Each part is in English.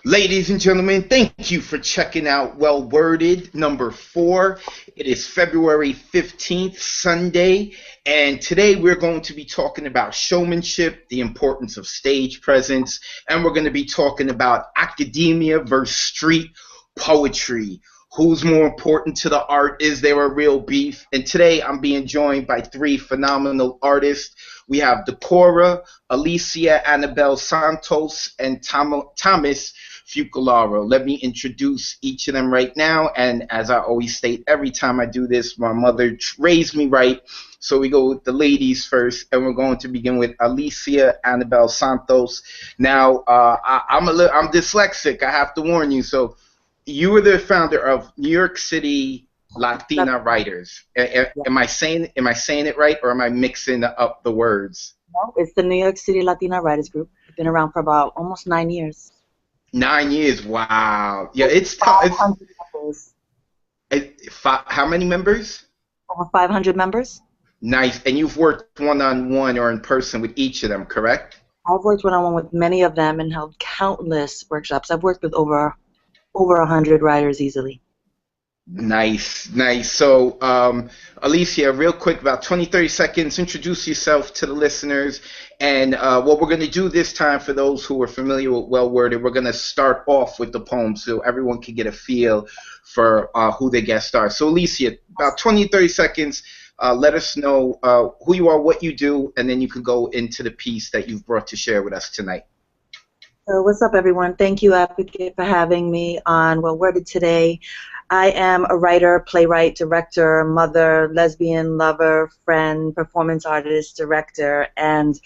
Ladies and gentlemen, thank you for checking out Well Worded number 4. It is February 15th, Sunday, and today we're going to be talking about showmanship, the importance of stage presence, and we're going to be talking about academia versus street poetry. Who's more important to the art? Is there a real beef? And today I'm being joined by three phenomenal artists. We have Decora, Alicia Annabelle Santos, and Thomas Fucularo. Let me introduce each of them right now. And as I always state every time I do this, my mother raised me right. So we go with the ladies first, and we're going to begin with Alicia Annabelle Santos. Now, I'm dyslexic. I have to warn you. So you were the founder of New York City Latina Writers. Am I saying it right, or am I mixing up the words? No, it's the New York City Latina Writers Group. It's been around for about almost 9 years. 9 years, wow. Yeah, it's tough. How many members? Over 500 members. Nice. And you've worked one-on-one or in person with each of them, correct? I've worked one-on-one with many of them and held countless workshops. I've worked with over 100 writers easily. Nice, nice. So, Alicia, real quick, about 20, 30 seconds, introduce yourself to the listeners. And what we're going to do this time, for those who are familiar with Well Worded, we're going to start off with the poem so everyone can get a feel for who the guests are. So, Alicia, about 20, 30 seconds, let us know who you are, what you do, and then you can go into the piece that you've brought to share with us tonight. So what's up, everyone? Thank you, Advocate, for having me on Well Worded today. I am a writer, playwright, director, mother, lesbian, lover, friend, performance artist, director, and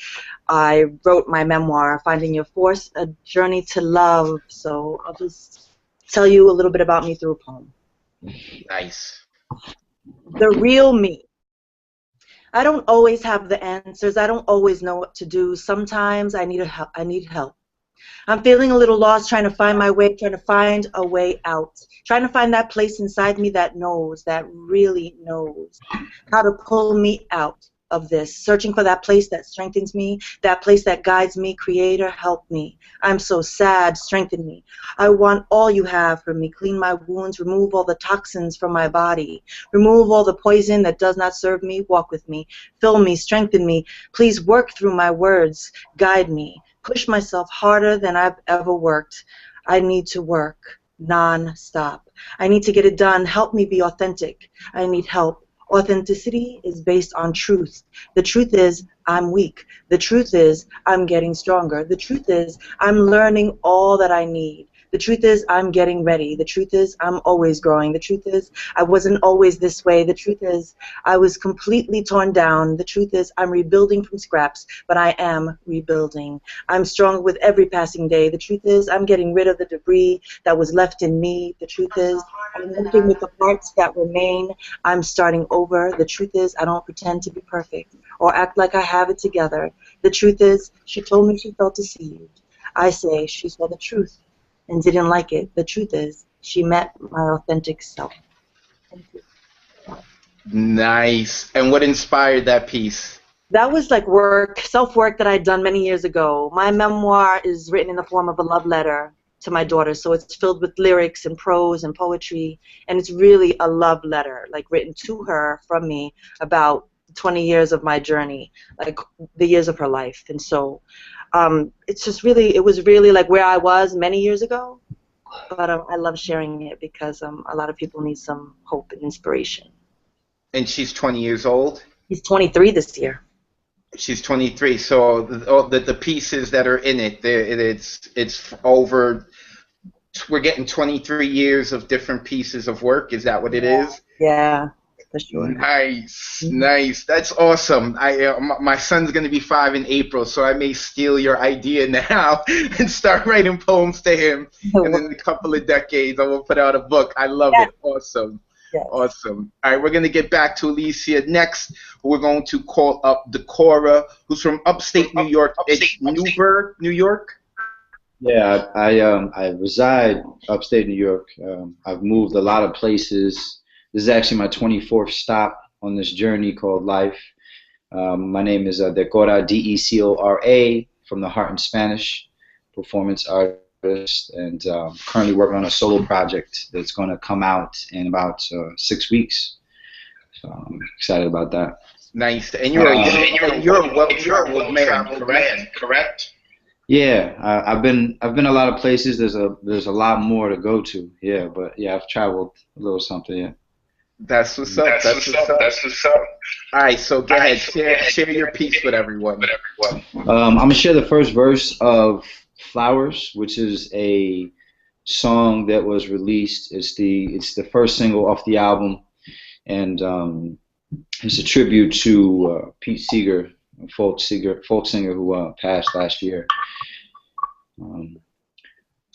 I wrote my memoir, Finding Your Force, A Journey to Love. So I'll just tell you a little bit about me through a poem. Nice. The real me. I don't always have the answers. I don't always know what to do. Sometimes I need help. I'm feeling a little lost, trying to find my way, trying to find a way out, trying to find that place inside me that knows, that really knows how to pull me out of this, searching for that place that strengthens me, that place that guides me. Creator, help me. I'm so sad, strengthen me. I want all you have for me. Clean my wounds, remove all the toxins from my body, remove all the poison that does not serve me. Walk with me, fill me, strengthen me. Please work through my words, guide me. Push myself harder than I've ever worked. I need to work non-stop. I need to get it done. Help me be authentic. I need help. Authenticity is based on truth. The truth is I'm weak. The truth is I'm getting stronger. The truth is I'm learning all that I need. The truth is I'm getting ready. The truth is I'm always growing. The truth is I wasn't always this way. The truth is I was completely torn down. The truth is I'm rebuilding from scraps, but I am rebuilding. I'm strong with every passing day. The truth is I'm getting rid of the debris that was left in me. The truth is I'm working with the parts that remain. I'm starting over. The truth is I don't pretend to be perfect or act like I have it together. The truth is she told me she felt deceived. I say she saw the truth and didn't like it. The truth is, she met my authentic self. Thank you. Nice. And what inspired that piece? That was like work, self-work that I'd done many years ago. My memoir is written in the form of a love letter to my daughter, so it's filled with lyrics and prose and poetry, and it's really a love letter, like written to her from me about 20 years of my journey, like the years of her life. And so it's just really, it was really like where I was many years ago, but I love sharing it because a lot of people need some hope and inspiration. And she's 20 years old? He's 23 this year. She's 23, so the pieces that are in it, it's over, we're getting 23 years of different pieces of work. Is that what it is? Yeah. For sure. Nice, nice. That's awesome. My son's going to be 5 in April, so I may steal your idea now and start writing poems to him. And in a couple of decades, I will put out a book. I love it. Awesome. Yes. Awesome. All right, we're going to get back to Alicia next. We're going to call up Decora, who's from upstate New York. It's Newburgh, New York. Yeah, I reside upstate New York. I've moved a lot of places. This is actually my 24th stop on this journey called life. My name is Decora, D-E-C-O-R-A, from the heart in Spanish, performance art and currently working on a solo project that's going to come out in about 6 weeks. So I'm excited about that. Nice. And you're a well-traveled man, correct? Yeah, I've been a lot of places. There's a lot more to go to. Yeah, but yeah, I've traveled a little something. Yeah. That's what's up. That's what's up. All right, so go ahead, share your piece with everyone. I'm gonna share the first verse of "Flowers," which is a song that was released. It's the first single off the album, and it's a tribute to Pete Seeger, a folk singer who passed last year.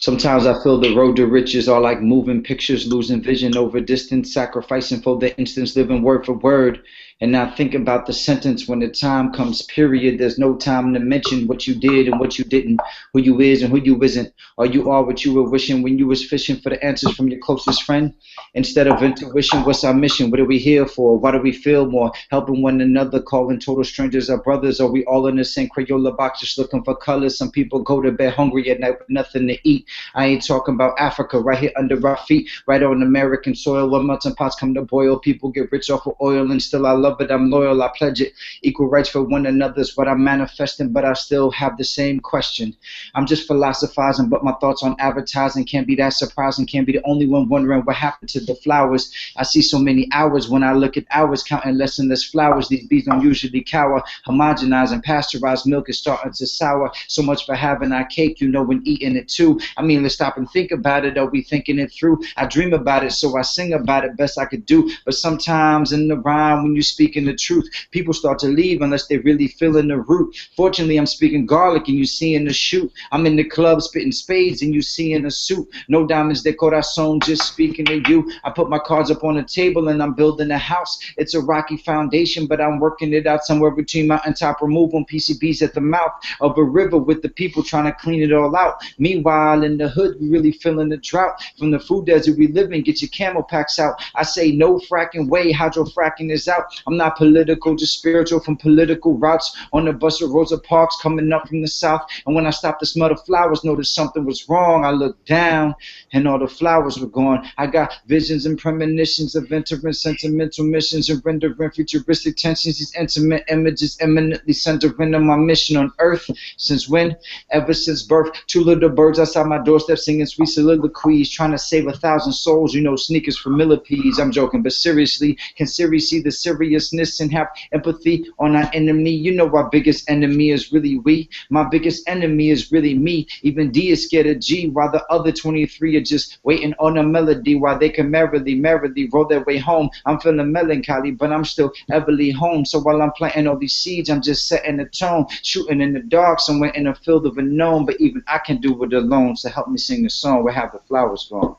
Sometimes I feel the road to riches are like moving pictures, losing vision over distance, sacrificing for the instance, living word for word. And now think about the sentence when the time comes, period. There's no time to mention what you did and what you didn't, who you is and who you isn't. Or you are what you were wishing when you was fishing for the answers from your closest friend. Instead of intuition, what's our mission? What are we here for? Why do we feel more? Helping one another, calling total strangers our brothers. Are we all in the same Crayola box just looking for colors? Some people go to bed hungry at night with nothing to eat. I ain't talking about Africa, right here under our feet, right on American soil where melting pots come to boil. People get rich off of oil and still I love it, I'm loyal, I pledge it. Equal rights for one another is what I'm manifesting, but I still have the same question. I'm just philosophizing, but my thoughts on advertising can't be that surprising. Can't be the only one wondering what happened to the flowers. I see so many hours when I look at hours, counting less and less flowers. These bees don't usually cower. Homogenized pasteurized milk is starting to sour. So much for having our cake, you know, when eating it too. I mean, let's stop and think about it. Are we thinking it through? I dream about it, so I sing about it best I could do. But sometimes in the rhyme, when you're speaking the truth, people start to leave unless they really feeling the root. Fortunately, I'm speaking garlic and you seeing the shoot. I'm in the club spitting spades and you seeing a suit. No diamonds de corazon, just speaking to you. I put my cards up on the table and I'm building a house. It's a rocky foundation, but I'm working it out somewhere between mountaintop removal and PCBs at the mouth of a river with the people trying to clean it all out. Meanwhile, in the hood, we really feeling the drought. From the food desert we live in, get your camel packs out. I say no fracking way, hydrofracking is out. I'm not political, just spiritual from political routes. On the bus of Rosa Parks coming up from the south. And when I stopped to smell the flowers, noticed something was wrong. I looked down and all the flowers were gone. I got visions and premonitions of entering sentimental missions and rendering futuristic tensions. These intimate images eminently centering on my mission on earth. Since when? Ever since birth. Two little birds outside my doorstep singing sweet soliloquies, trying to save 1,000 souls. You know, sneakers for millipedes. I'm joking, but seriously, can Siri see the seriousness and have empathy on our enemy? You know our biggest enemy is really we. My biggest enemy is really me. Even D is scared of G, while the other 23 are just waiting on a melody while they can merrily roll their way home. I'm feeling melancholy, but I'm still everly home. So while I'm planting all these seeds, I'm just setting the tone, shooting in the dark somewhere in a field of unknown. But even I can do it alone. So help me sing the song. Where have the flowers gone?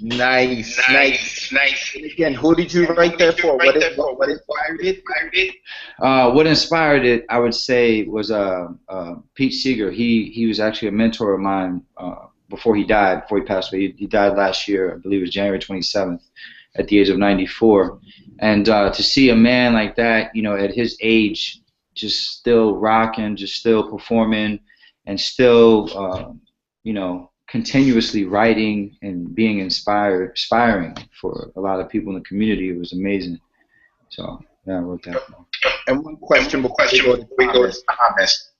Nice. And again, who did you write that for? What inspired it? What inspired it, I would say, was Pete Seeger. He was actually a mentor of mine before he passed away. He died last year, I believe it was January 27th, at the age of 94. And to see a man like that, you know, at his age, just still rocking, just still performing, and still, you know, continuously writing and being inspiring for a lot of people in the community. It was amazing. So yeah, I wrote that. And one question before we go to Thomas.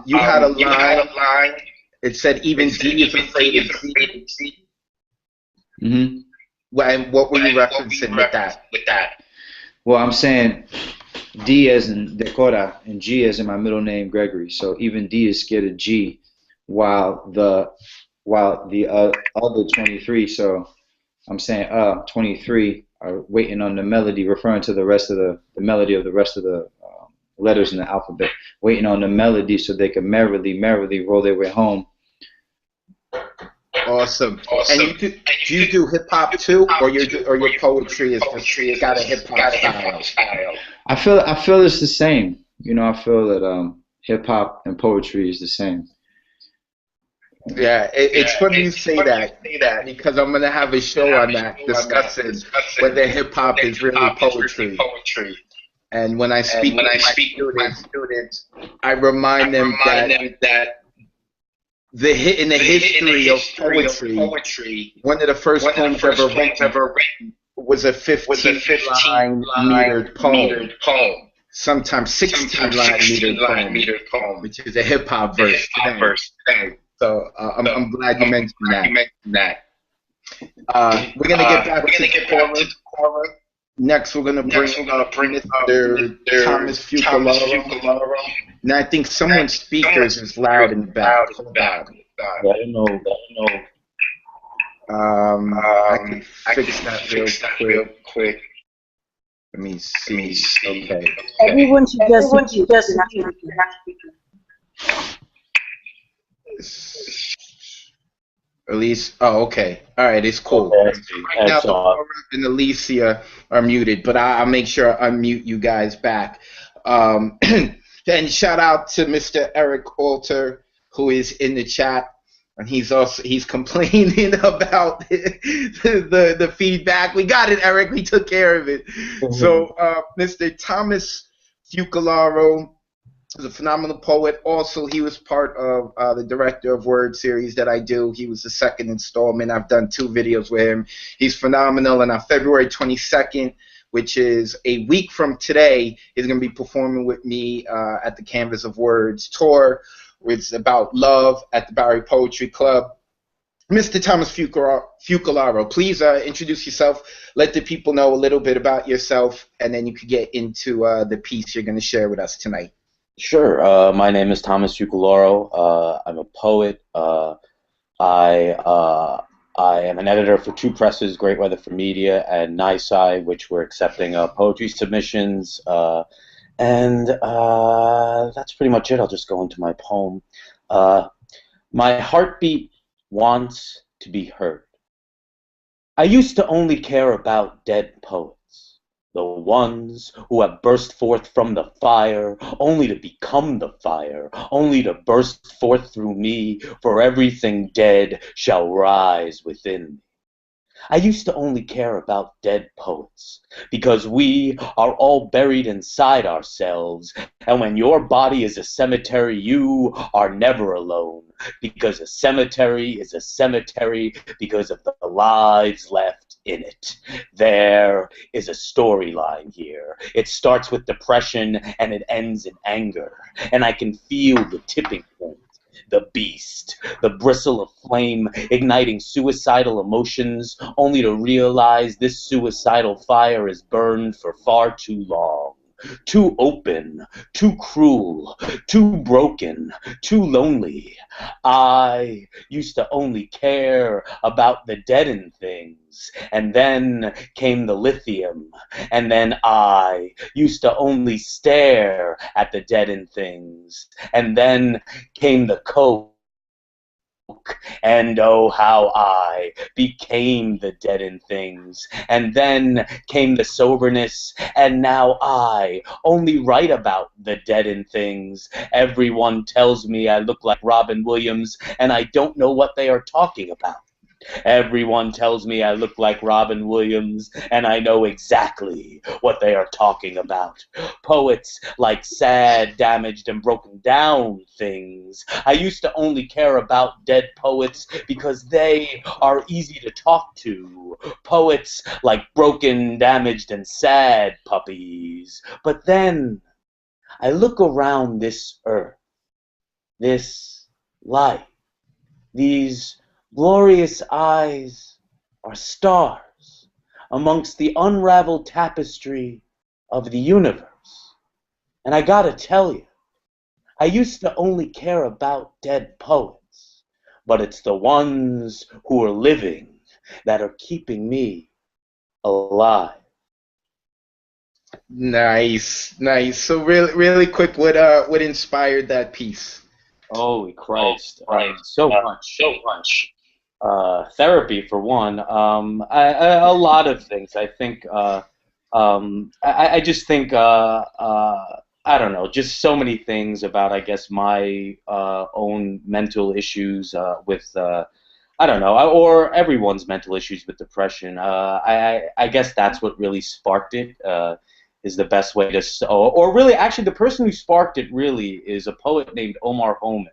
You had a line. It said even D is afraid of C. Mm-hmm. And what were you referencing with that? Well, I'm saying D as in Decora and G as in my middle name Gregory. So even D is scared of G, while the other 23. So I'm saying 23 are waiting on the melody, referring to the rest of the melody of the rest of the letters in the alphabet, waiting on the melody so they can merrily roll their way home. Awesome. And do you do hip hop too, or your poetry is just got a hip hop style? I feel it's the same. You know, I feel that hip hop and poetry is the same. Yeah, it's funny you say that because I'm gonna have a show on that discussing whether hip hop is really poetry. And when I speak to my students, I remind them that in the history of poetry, one of the first poems ever written was a 15-line metered poem. Sometimes 16-line metered poem, which is a hip hop verse today. So I'm glad you mentioned that. We're gonna get back to the chorus. Next, we're gonna bring up Mr. Thomas Fucalaro. Now, I think someone's speakers is loud in the back. Hold on. I don't know. I can fix that real quick. Let me see. Okay. Everyone should just Elise. Oh, okay. All right, it's cool. Okay. Right now, Laura and Alicia are muted, but I'll make sure I unmute you guys back. And shout out to Mr. Eric Alter, who is in the chat, and he's complaining about the feedback. We got it, Eric. We took care of it. Mm-hmm. So, Mr. Thomas Fucalaro is a phenomenal poet. Also, he was part of the director of Wordz series that I do. He was the second installment. I've done 2 videos with him. He's phenomenal. And on February 22nd, which is a week from today, he's going to be performing with me at the Canvas of Wordz tour. It's about love at the Bowery Poetry Club. Mr. Thomas Fucalaro, please introduce yourself. Let the people know a little bit about yourself, and then you could get into the piece you're going to share with us tonight. Sure. My name is Thomas Fucalaro. I'm a poet. I am an editor for 2 presses, Great Weather for Media and Nyside, which we're accepting poetry submissions. And that's pretty much it. I'll just go into my poem. My heartbeat wants to be heard. I used to only care about dead poets, the ones who have burst forth from the fire, only to become the fire, only to burst forth through me, for everything dead shall rise within me. I used to only care about dead poets, because we are all buried inside ourselves, and when your body is a cemetery, you are never alone, because a cemetery is a cemetery because of the lives left in it. There is a storyline here. It starts with depression, and it ends in anger, and I can feel the tipping point. The beast, the bristle of flame, igniting suicidal emotions, only to realize this suicidal fire is burned for far too long. Too open, too cruel, too broken, too lonely. I used to only care about the deadened things, and then came the lithium, and then I used to only stare at the deadened things, and then came the coke. And oh, how I became the deadened things. And then came the soberness, and now I only write about the deadened things. Everyone tells me I look like Robin Williams, and I don't know what they are talking about. Everyone tells me I look like Robin Williams, and I know exactly what they are talking about. Poets like sad, damaged, and broken down things. I used to only care about dead poets because they are easy to talk to. Poets like broken, damaged, and sad puppies. But then I look around this earth, this life, these glorious eyes are stars amongst the unraveled tapestry of the universe. And I gotta tell you, I used to only care about dead poets, but it's the ones who are living that are keeping me alive. Nice, nice. So really quick, what inspired that piece? Holy Christ! So much. Therapy for one. A lot of things. I think. I just think. I don't know. Just so many things about, I guess, my own mental issues with. I don't know, or everyone's mental issues with depression. I guess that's what really sparked it. Is the best way to. Or really, actually, the person who sparked it really is a poet named Omar Homan,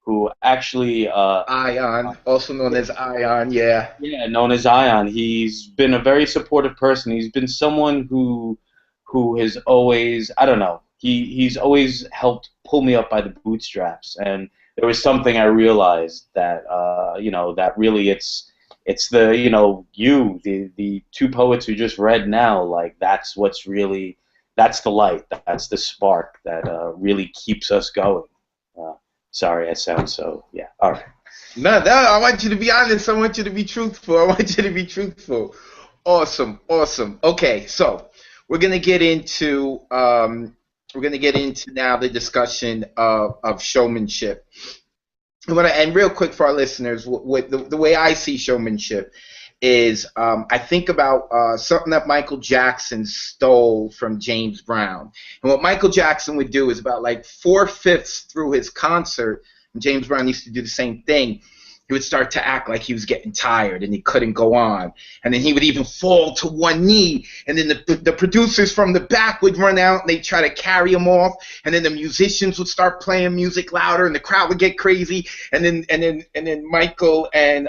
who actually Ion, also known as Ion, yeah. yeah, known as Ion. He's been a very supportive person. He's been someone who has always, I don't know, he's always helped pull me up by the bootstraps. And there was something I realized that that really it's the the two poets who just read now, like that's what's really, that's the light, that's the spark that really keeps us going. Sorry, I sound so, yeah. All right. No, I want you to be honest. I want you to be truthful. I want you to be truthful. Awesome, awesome. Okay, so we're gonna get into now the discussion of showmanship. And real quick for our listeners, what the way I see showmanship is, I think about something that Michael Jackson stole from James Brown. And what Michael Jackson would do is about like 4/5 through his concert, and James Brown used to do the same thing, he would start to act like he was getting tired and he couldn't go on. And then he would even fall to one knee. And then the producers from the back would run out and they'd try to carry him off. And then the musicians would start playing music louder and the crowd would get crazy. And then Michael and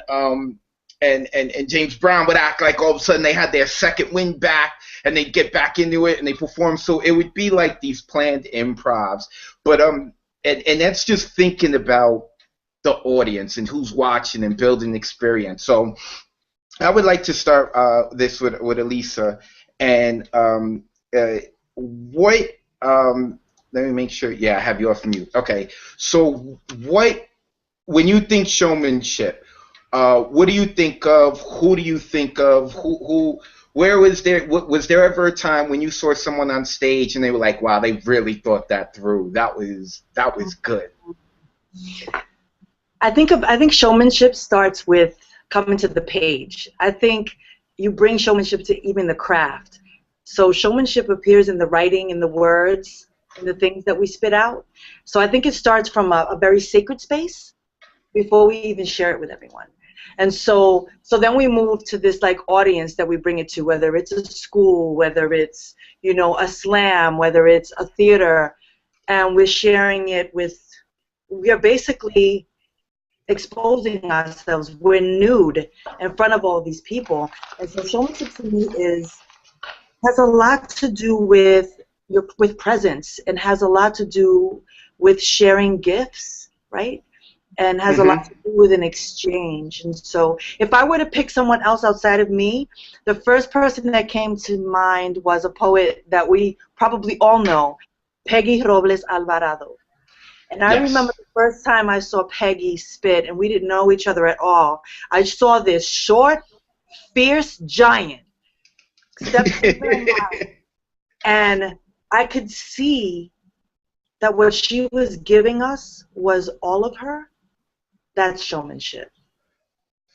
James Brown would act like all of a sudden they had their second wind back and they'd get back into it and they perform. So it would be like these planned improvs. But and that's just thinking about the audience and who's watching and building experience. So I would like to start this with Elisa. And what let me make sure. Yeah, I have you off mute. Okay. So when you think showmanship, what do you think of? Who do you think of? Where was there ever a time when you saw someone on stage and they were like, wow, they really thought that through. That was good. I think showmanship starts with coming to the page. I think you bring showmanship to even the craft. So showmanship appears in the writing, in the words, in the things that we spit out. So I think it starts from a very sacred space before we even share it with everyone. And so then we move to this like audience that we bring it to, whether it's a school, whether it's, a slam, whether it's a theater, and we're sharing it with, we are basically exposing ourselves. We're nude in front of all these people. And so showmanship to me has a lot to do with presence, and has a lot to do with sharing gifts, right? And has a lot to do with an exchange. And so if I were to pick someone else outside of me, the first person that came to mind was a poet that we probably all know, Peggy Robles Alvarado. And I remember the first time I saw Peggy spit, and we didn't know each other at all. I saw this short, fierce giant step into my life, and I could see that what she was giving us was all of her. That's showmanship.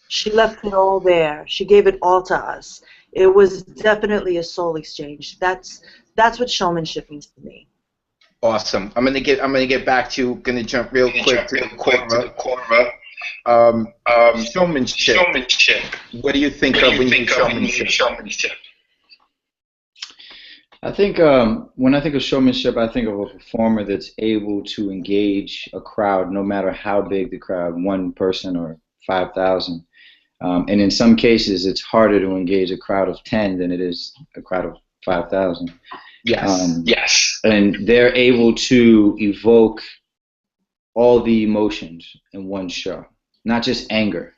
She left it all there. She gave it all to us. It was definitely a soul exchange. That's what showmanship means to me. Awesome. I'm gonna get back to you. Gonna jump real quick to the Cora. Showmanship. What do you think of when you think showmanship? I think when I think of showmanship, I think of a performer that's able to engage a crowd, no matter how big the crowd, one person or 5,000. And in some cases, it's harder to engage a crowd of 10 than it is a crowd of 5,000. Yes. And they're able to evoke all the emotions in one show, not just anger.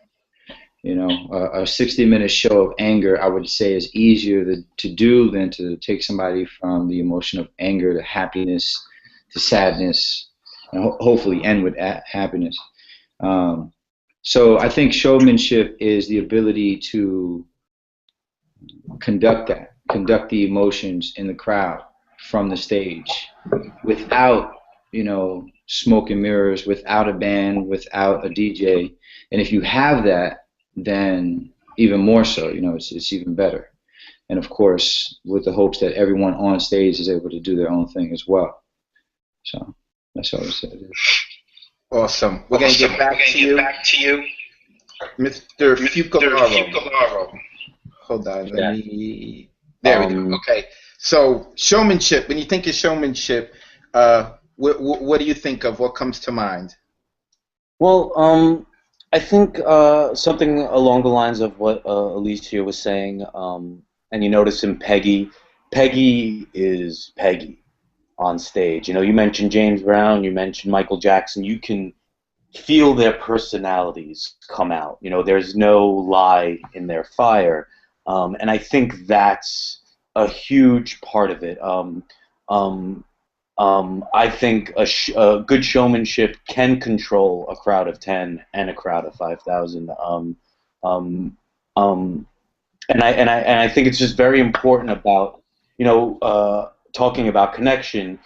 A 60-minute show of anger, I would say, is easier to do than to take somebody from the emotion of anger to happiness to sadness, and hopefully end with happiness. So I think showmanship is the ability to conduct the emotions in the crowd from the stage without, smoke and mirrors, without a band, without a DJ. And if you have that, then even more so, it's even better. And of course, with the hopes that everyone on stage is able to do their own thing as well. So that's all I said. Awesome. We're going to get back to you, Mr. Fucalaro. Hold on, let me. There we go. Okay. So showmanship. When you think of showmanship, what do you think of? What comes to mind? Well, I think something along the lines of what Alicia was saying, and you notice in Peggy, Peggy is Peggy on stage. You know, you mentioned James Brown, you mentioned Michael Jackson. You can feel their personalities come out. You know, there's no lie in their fire, and I think that's a huge part of it. Um, I think a good showmanship can control a crowd of 10 and a crowd of 5,000. Um, um, and I think it's just very important about, talking about connection,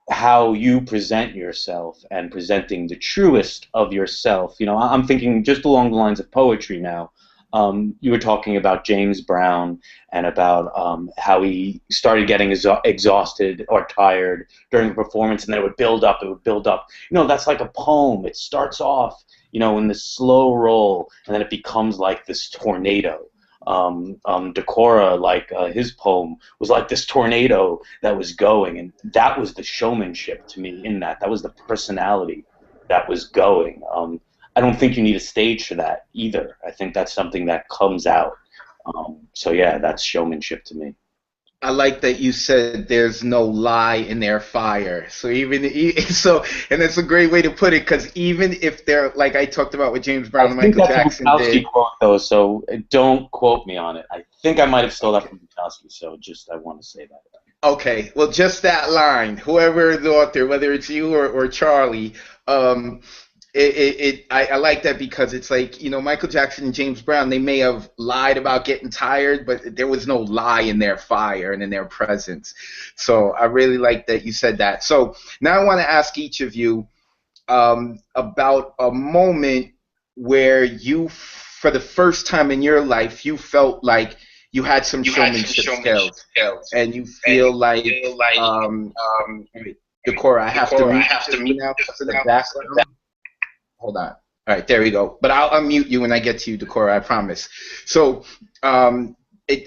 how you present yourself and presenting the truest of yourself. You know, I'm thinking just along the lines of poetry now. You were talking about James Brown and about how he started getting exhausted or tired during the performance, and then it would build up, it would build up. You know, that's like a poem. It starts off, in this slow roll, and then it becomes like this tornado. Decora, like his poem, was like this tornado that was going, and that was the showmanship to me. In that was the personality that was going. I don't think you need a stage for that either. I think that's something that comes out. So yeah, that's showmanship to me. I like that you said there's no lie in their fire. So and it's a great way to put it, because even if they're, like I talked about with James Brown and Michael Jackson did. I think that's a Bukowski quote, though, so don't quote me on it. I think I might have stole that from Bukowski, so I want to say that. Okay, well, just that line, whoever the author, whether it's you or Charlie, I like that, because it's like, Michael Jackson and James Brown, they may have lied about getting tired, but there was no lie in their fire and in their presence. So I really like that you said that. So now I want to ask each of you about a moment where you, for the first time in your life, you felt like you had some showmanship skills, and you feel like, Decora, I have to mute now for the background. Hold on. All right, there we go. But I'll unmute you when I get to you, Decora, I promise. So I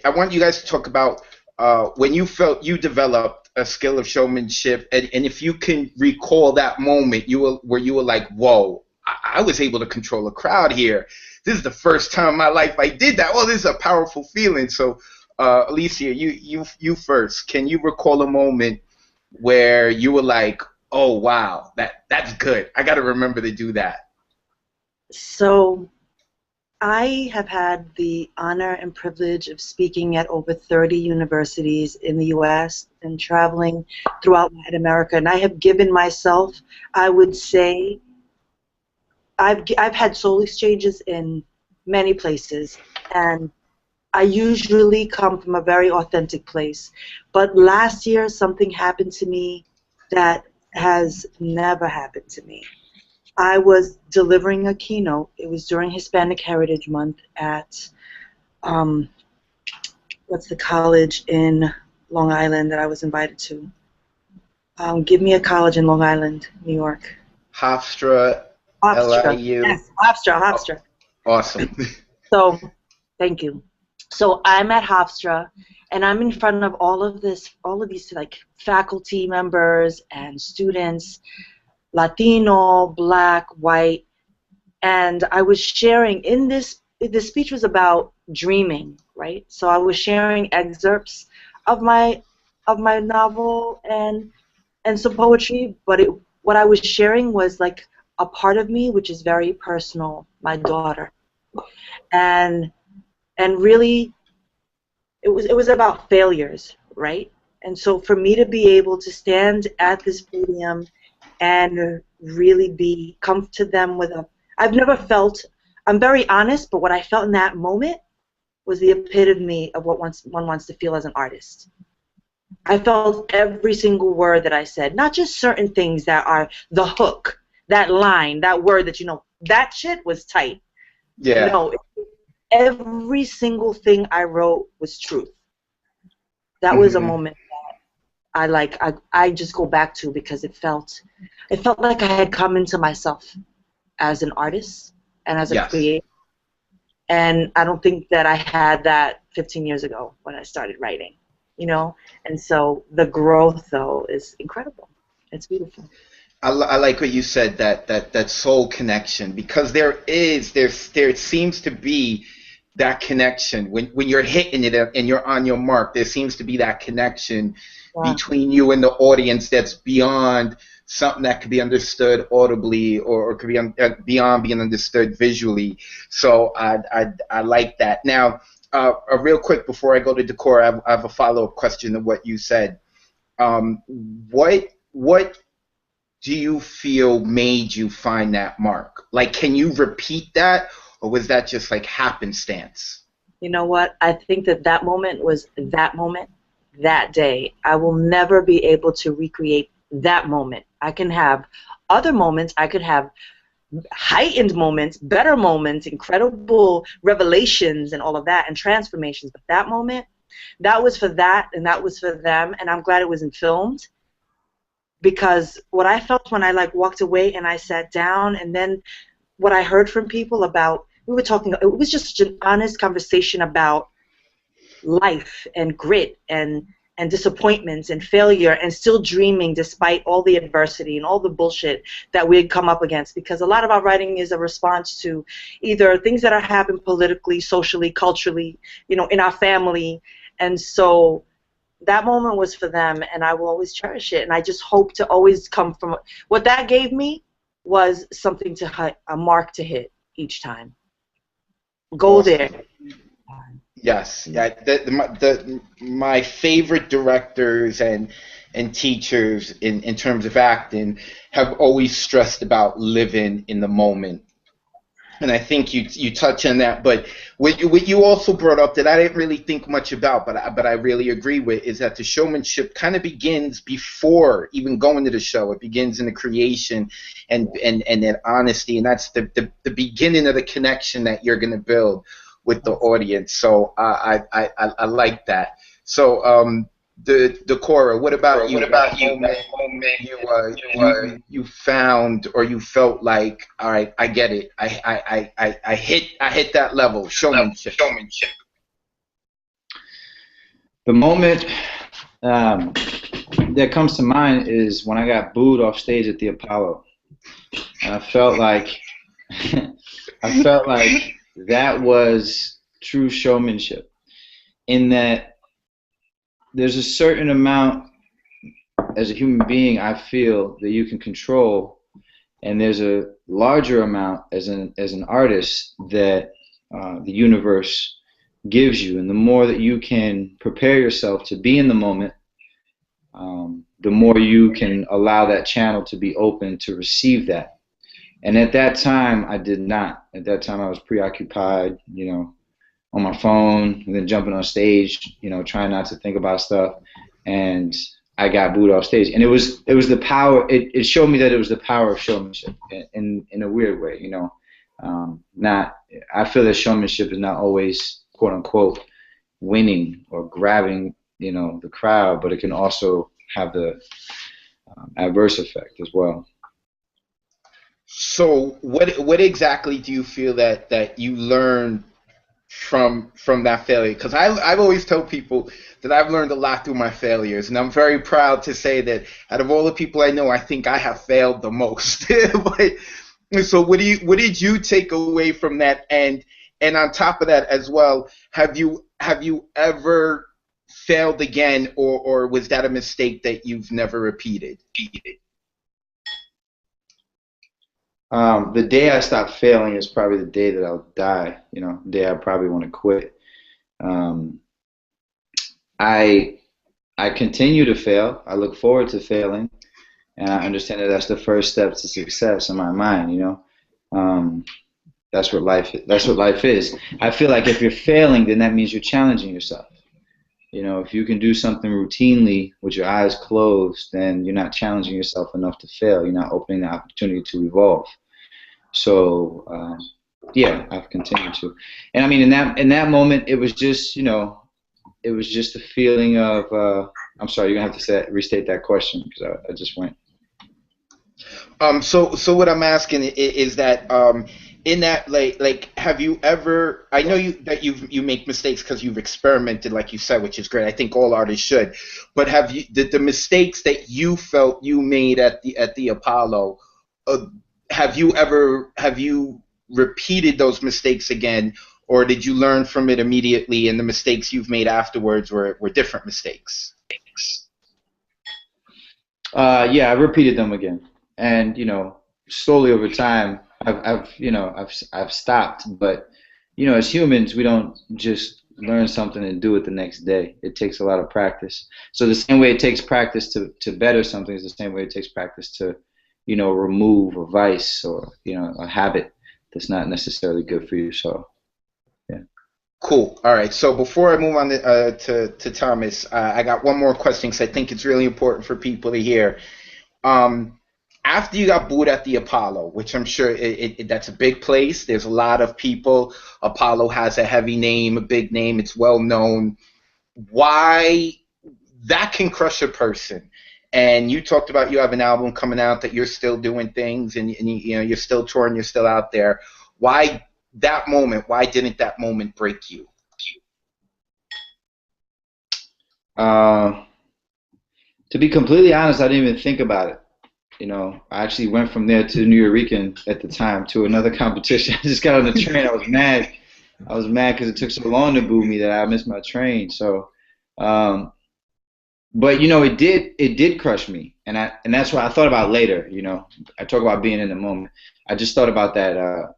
want you guys to talk about when you felt you developed a skill of showmanship, and if you can recall that moment where you were like, whoa, I was able to control a crowd here. This is the first time in my life I did that. Well, this is a powerful feeling. So, Alicia, you first. Can you recall a moment where you were like, oh, wow, that's good. I got to remember to do that. So I have had the honor and privilege of speaking at over 30 universities in the U.S. and traveling throughout Latin America, and I have given myself, I would say, I've had solo exchanges in many places, and I usually come from a very authentic place. But last year, something happened to me that has never happened to me. I was delivering a keynote. It was during Hispanic Heritage Month at, what's the college in Long Island that I was invited to? Give me a college in Long Island, New York. Hofstra. LIU. Yes, Hofstra. Oh, awesome. So, thank you. So I'm at Hofstra, and I'm in front of all of these like faculty members and students, Latino, Black, white, and I was sharing in this. The speech was about dreaming, right? So I was sharing excerpts of my novel and some poetry, but what I was sharing was like a part of me which is very personal, my daughter, and really it was about failures, right? And so for me to be able to stand at this podium and really come to them with I've never felt, I'm very honest, but what I felt in that moment was the epitome of what one wants to feel as an artist. I felt every single word that I said, not just certain things that are the hook, that line, that word that that shit was tight. Yeah. No, every single thing I wrote was truth. That was a moment that I just go back to, because it felt like I had come into myself as an artist and as a creator. And I don't think that I had that 15 years ago when I started writing, And so the growth, though, is incredible. It's beautiful. I like what you said, that soul connection, because there seems to be that connection when you're hitting it and you're on your mark. There seems to be that connection Yeah. between you and the audience that's beyond something that could be understood audibly, or could be beyond being understood visually. So I like that. Now, real quick before I go to Decor, I have a follow-up question to what you said. Um, what do you feel made you find that mark? Like, can you repeat that, or was that just like happenstance? You know what? I think that that moment was that moment, that day. I will never be able to recreate that moment. I can have other moments. I could have heightened moments, better moments, incredible revelations and all of that, and transformations. But that moment, that was for that, and that was for them, and I'm glad it wasn't filmed, because what I felt when I like walked away and I sat down, and then what I heard from people about, we were talking, it was just such an honest conversation about life and grit and disappointments and failure and still dreaming despite all the adversity and all the bullshit that we had come up against, because a lot of our writing is a response to either things that are happening politically, socially, culturally, you know, in our family. And so that moment was for them, and I will always cherish it, and I just hope to always come from what that gave me was something to hit, a mark to hit each time. Go Awesome. there. Yes, yeah. My favorite directors and teachers in terms of acting have always stressed about living in the moment. And I think you touch on that, but what you also brought up that I didn't really think much about, but I really agree with, is that the showmanship kind of begins before even going to the show. It begins in the creation and that honesty, and that's the beginning of the connection that you're going to build with the audience. So I like that. So the Cora, what about you? What about you? You found, or you felt like, all right, I get it. I hit that level. Showmanship. The moment that comes to mind is when I got booed off stage at the Apollo. And I felt like that was true showmanship, in that there's a certain amount as a human being I feel that you can control, and there's a larger amount as an artist that the universe gives you. And the more that you can prepare yourself to be in the moment, the more you can allow that channel to be open to receive that. And at that time, I did not. At that time, I was preoccupied, you know, on my phone, and then jumping on stage, you know, trying not to think about stuff. And I got booed off stage. And it was the power. It showed me that it was the power of showmanship in a weird way, you know. I feel that showmanship is not always, quote unquote, winning or grabbing, you know, the crowd, but it can also have the adverse effect as well. So what exactly do you feel that you learned from that failure? Because I've always told people that I've learned a lot through my failures, and I'm very proud to say that out of all the people I know, I think I have failed the most. But so what did you take away from that? And on top of that as well, have you ever failed again, or was that a mistake that you've never repeated? The day I stop failing is probably the day that I'll die, you know, the day I probably want to quit. I continue to fail. I look forward to failing, and I understand that that's the first step to success in my mind, you know. That's what life is. I feel like if you're failing, then that means you're challenging yourself. You know, if you can do something routinely with your eyes closed, then you're not challenging yourself enough to fail. You're not opening the opportunity to evolve. So, yeah, I've continued to. And I mean, in that moment, it was just, you know, it was just a feeling of. I'm sorry, you're gonna have to restate that question, because I just went. So what I'm asking is that in that have you ever? I know you make mistakes because you've experimented, like you said, which is great. I think all artists should. But have you the mistakes that you felt you made at the Apollo? Uh, have you repeated those mistakes again, or did you learn from it immediately, and the mistakes you've made afterwards were different mistakes? Yeah, I repeated them again, and slowly over time, I've stopped. But as humans, we don't just learn something and do it the next day. It takes a lot of practice. So the same way it takes practice to better something is the same way it takes practice to, remove a vice or a habit that's not necessarily good for you. So yeah. Cool. All right. So before I move on to Thomas, I got one more question because I think it's really important for people to hear. Um, After you got booed at the Apollo, which I'm sure that's a big place. There's a lot of people. Apollo has a heavy name, a big name. It's well known. Why that can crush a person? And you talked about you have an album coming out that you're still doing things and you're still touring, you're still out there. Why that moment? Why didn't that moment break you? Uh, to be completely honest, I didn't even think about it. I actually went from there to New Eurekan at the time to another competition. I just got on the train. I was mad. I was mad because it took so long to boo me that I missed my train. So, but it did crush me, and that's what I thought about later. I talk about being in the moment. I just thought about that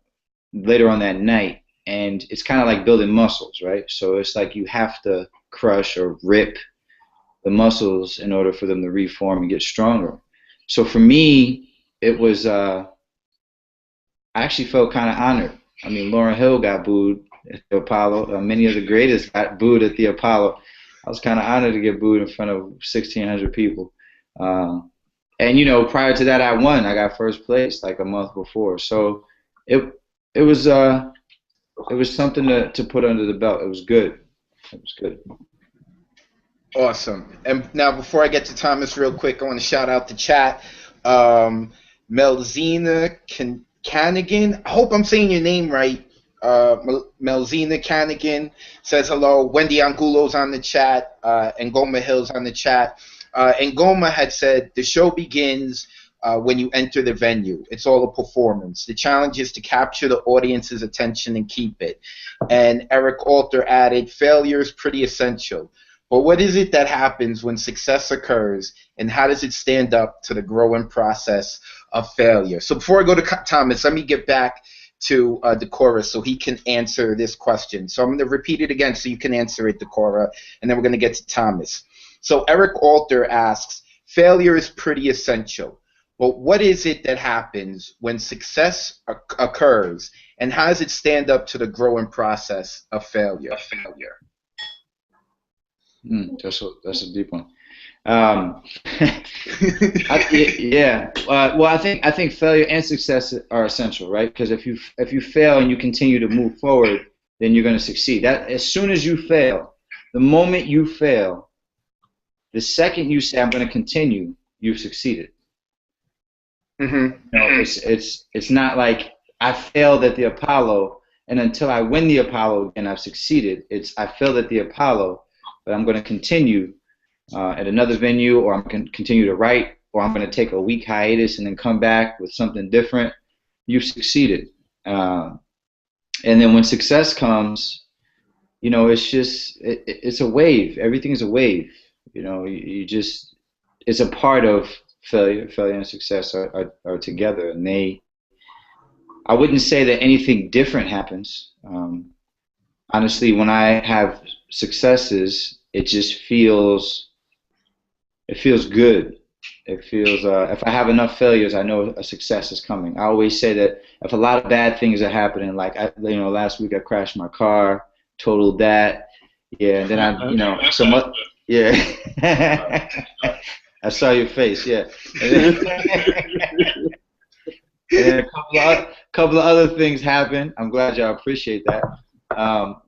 later on that night, and it's kind of like building muscles, right? So it's like you have to crush or rip the muscles in order for them to reform and get stronger. So for me, it was I actually felt kind of honored. I mean, Lauryn Hill got booed at the Apollo. Many of the greatest got booed at the Apollo. I was kind of honored to get booed in front of 1,600 people. And prior to that, I won. I got first place like a month before. So it it was something to put under the belt. It was good. It was good. Awesome. And now, before I get to Thomas, real quick, I want to shout out the chat. Melzina Canigan. I hope I'm saying your name right. Melzina Canigan says hello. Wendy Angulo's on the chat. And Goma Hill's on the chat. And Goma had said the show begins when you enter the venue. It's all a performance. The challenge is to capture the audience's attention and keep it. And Eric Alter added, failure is pretty essential. But what is it that happens when success occurs, and how does it stand up to the growing process of failure? So before I go to Thomas, let me get back to Decorah so he can answer this question. So I'm going to repeat it again so you can answer it, Decorah, and then we're going to get to Thomas. So Eric Alter asks, failure is pretty essential, but what is it that happens when success occurs, and how does it stand up to the growing process of failure? That's a deep one. Yeah. Well, I think failure and success are essential, right? Because if you fail and you continue to move forward, then you're going to succeed. That as soon as you fail, the moment you fail, the second you say I'm going to continue, you've succeeded. It's not like I failed at the Apollo, and until I win the Apollo again, I've succeeded. It's I failed at the Apollo, but I'm going to continue at another venue, or I'm going to continue to write, or I'm going to take a week hiatus and then come back with something different. You've succeeded. And then when success comes, it's just it's a wave. Everything's a wave. You just it's a part of failure. Failure and success are together, and I wouldn't say that anything different happens. Honestly, when I have successes, it just feels good. It feels if I have enough failures, I know a success is coming. I always say that if a lot of bad things are happening, like last week I crashed my car, totaled that, yeah, and then yeah. I saw your face, yeah. And then a couple of other things happen. I'm glad y'all appreciate that.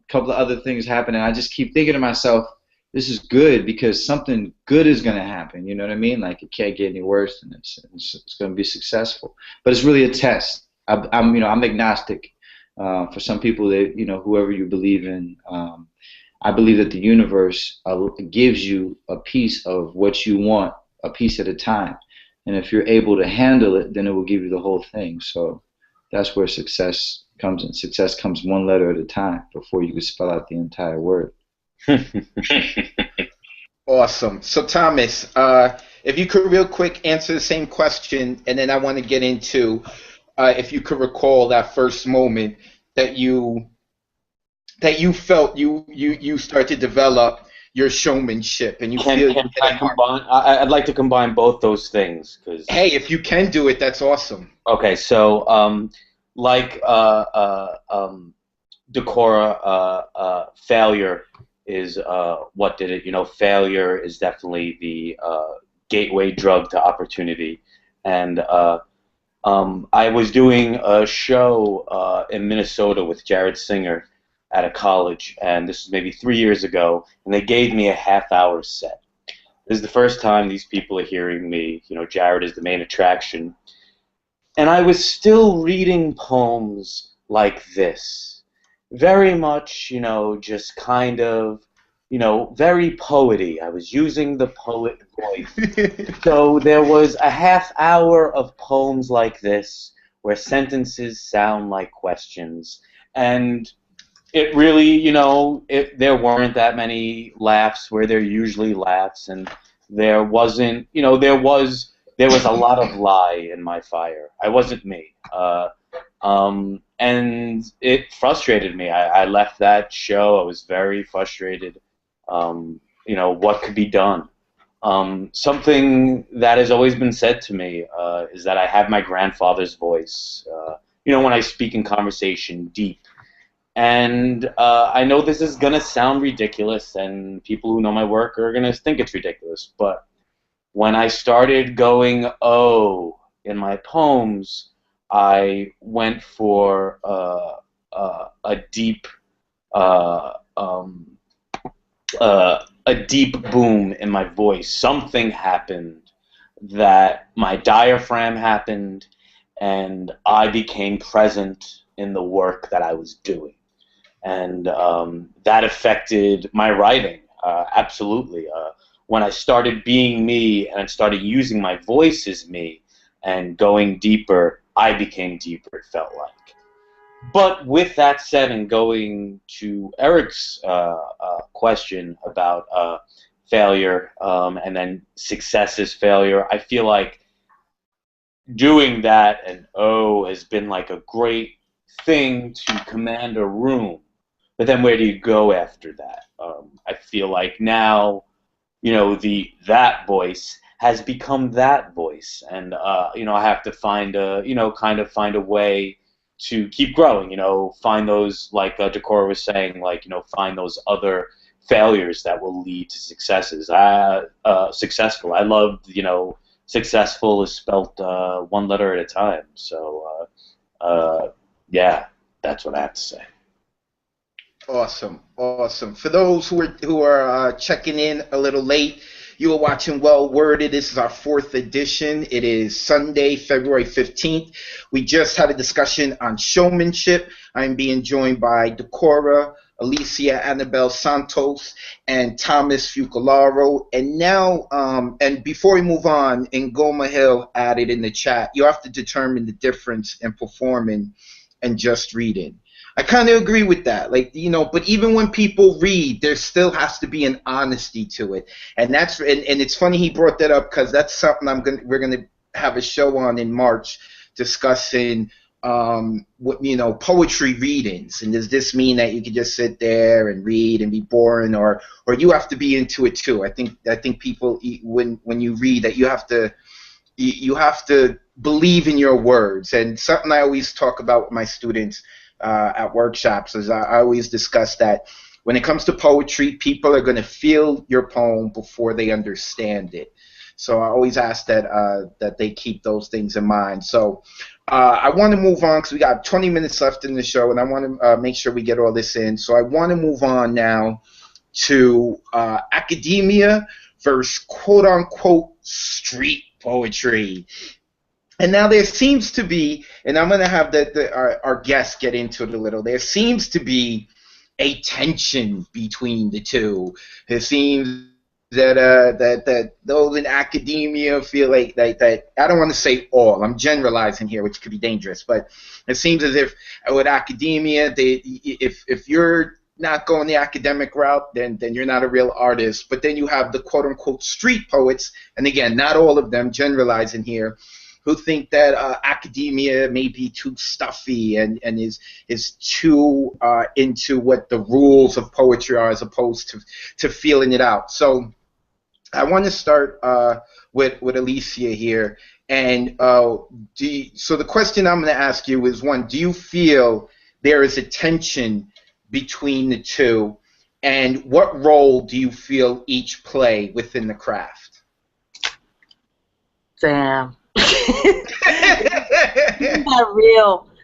Couple of other things happen, and I just keep thinking to myself, this is good because something good is going to happen. You know what I mean? Like it can't get any worse than this. It's going to be successful. But it's really a test. I'm agnostic. For some people, that whoever you believe in, I believe that the universe gives you a piece of what you want, a piece at a time. And if you're able to handle it, then it will give you the whole thing. So that's where success comes in. Success comes one letter at a time before you can spell out the entire word. Awesome. So Thomas, if you could real quick answer the same question, and then I want to get into if you could recall that first moment that you felt you start to develop your showmanship, and you feel. Can I combine? I'd like to combine both those things because. Hey, if you can do it, that's awesome. Okay, so Decorah, failure is what did it. Failure is definitely the gateway drug to opportunity. And I was doing a show in Minnesota with Jared Singer at a college, and this was maybe 3 years ago, and they gave me a half-hour set. This is the first time these people are hearing me. Jared is the main attraction. And I was still reading poems like this. Very much, just kind of, very poety. I was using the poet voice. So there was a half hour of poems like this where sentences sound like questions. And it really, there weren't that many laughs where there usually laughs. And there wasn't, there was a lot of lie in my fire. I wasn't me. And it frustrated me. I left that show. I was very frustrated. What could be done? Something that has always been said to me is that I have my grandfather's voice. When I speak in conversation, deep. And I know this is going to sound ridiculous, and people who know my work are going to think it's ridiculous, but when I started going, oh, in my poems, I went for a deep boom in my voice. Something happened that my diaphragm happened, and I became present in the work that I was doing. And that affected my writing, absolutely. When I started being me and I started using my voice as me and going deeper, I became deeper, it felt like. But with that said, and going to Eric's question about failure and then success is failure, I feel like doing that and has been like a great thing to command a room. But then where do you go after that? I feel like now, that voice has become that voice, and I have to find a way to keep growing. Find those, like Decorah was saying, find those other failures that will lead to successes. Successful. I love, successful is spelt one letter at a time. So yeah, that's what I have to say. Awesome. For those who are checking in a little late, you are watching Well Worded. This is our 4th edition. It is Sunday, February 15th. We just had a discussion on showmanship. I'm being joined by Decorah, Alicia Annabelle Santos, and Thomas Fucalaro. And now, and before we move on, Ngoma Hill added in the chat, you have to determine the difference in performing and just reading. I kind of agree with that. But even when people read, there still has to be an honesty to it. And that's and it's funny he brought that up, because that's something we're gonna have a show on in March discussing poetry readings. And does this mean that you can just sit there and read and be boring, or you have to be into it too? I think people, when you read, that you have to believe in your words. And something I always talk about with my students at workshops is I always discuss that when it comes to poetry, people are going to feel your poem before they understand it. So I always ask that they keep those things in mind. So I want to move on, because we got 20 minutes left in the show, and I want to make sure we get all this in. So I want to move on now to academia versus quote-unquote street poetry. And now there seems to be, and I'm going to have our guests get into it a little, there seems to be a tension between the two. It seems that those in academia feel like that. I don't want to say all. I'm generalizing here, which could be dangerous. But it seems as if with academia, if you're not going the academic route, then you're not a real artist. But then you have the quote unquote street poets, and again, not all of them, generalizing here, who think that academia may be too stuffy and is too into what the rules of poetry are as opposed to feeling it out. So I want to start with Alicia here. And so the question I'm going to ask you is, one, do you feel there is a tension between the two? And what role do you feel each play within the craft? Damn.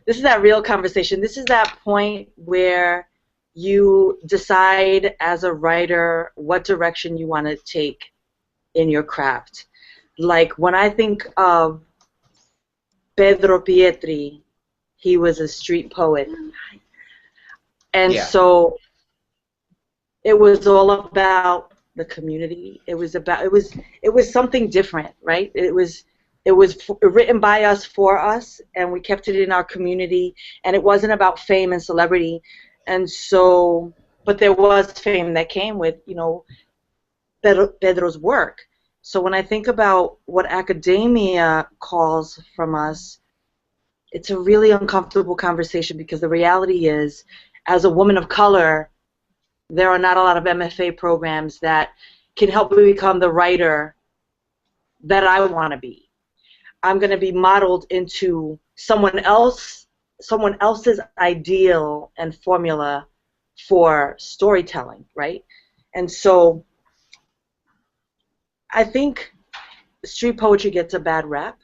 This is that real conversation. This is that point where you decide as a writer what direction you want to take in your craft. Like when I think of Pedro Pietri, he was a street poet. And so it was all about the community. It was something different, right? It was written by us, for us, and we kept it in our community, and it wasn't about fame and celebrity. And so, but there was fame that came with, Pedro's work. So when I think about what academia calls from us, it's a really uncomfortable conversation, because the reality is, as a woman of color, there are not a lot of MFA programs that can help me become the writer that I want to be. I'm going to be modeled into someone else's ideal and formula for storytelling, right? And so I think street poetry gets a bad rap.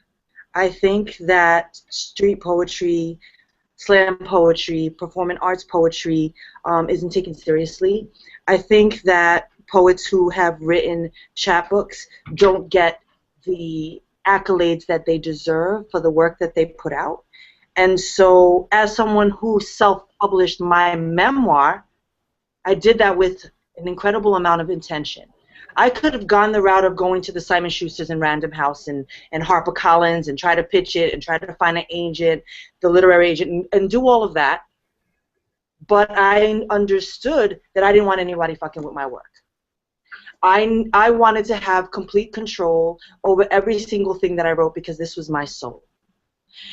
I think that street poetry, slam poetry, performing arts poetry isn't taken seriously. I think that poets who have written chapbooks don't get the accolades that they deserve for the work that they put out. And so as someone who self-published my memoir, I did that with an incredible amount of intention. I could have gone the route of going to the Simon Schusters and Random House and HarperCollins and try to pitch it and try to find an agent, the literary agent, and do all of that. But I understood that I didn't want anybody fucking with my work. I wanted to have complete control over every single thing that I wrote, because this was my soul.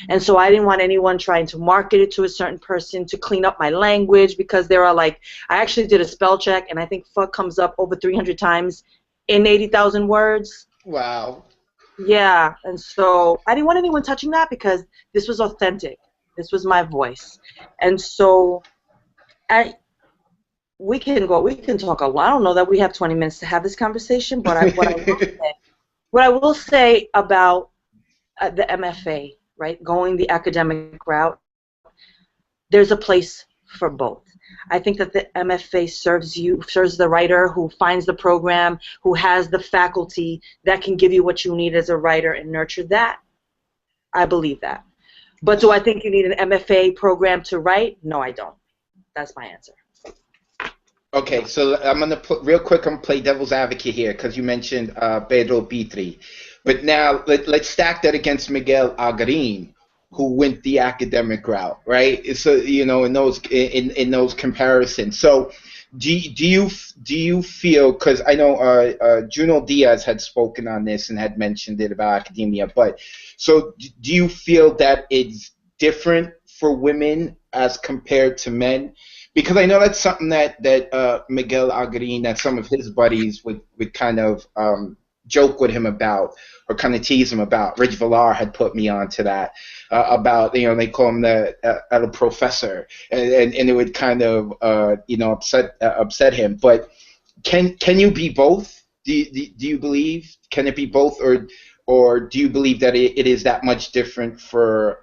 And so I didn't want anyone trying to market it to a certain person, to clean up my language, because there are I actually did a spell check, and I think fuck comes up over 300 times in 80,000 words. Wow. Yeah, and so I didn't want anyone touching that, because this was authentic. This was my voice. And so we can talk a lot. I don't know that we have 20 minutes to have this conversation, but what I will say about the MFA, right, going the academic route, there's a place for both. I think that the MFA serves the writer who finds the program, who has the faculty that can give you what you need as a writer and nurture that. I believe that. But do I think you need an MFA program to write? No, I don't. That's my answer. Okay, so I'm going to play devil's advocate here, because you mentioned Pedro Pietri. But now let's stack that against Miguel Algarin, who went the academic route, right? So in those comparisons. So do you feel, because I know Juno Diaz had spoken on this and had mentioned it about academia, but so do you feel that it's different for women as compared to men? Because I know that's something that Miguel Algarin, that some of his buddies would kind of joke with him about, or kind of tease him about. Rich Villar had put me onto that, about, they call him the El Professor, and it would kind of upset him. But can you be both? Do you believe? Can it be both, or do you believe that it is that much different for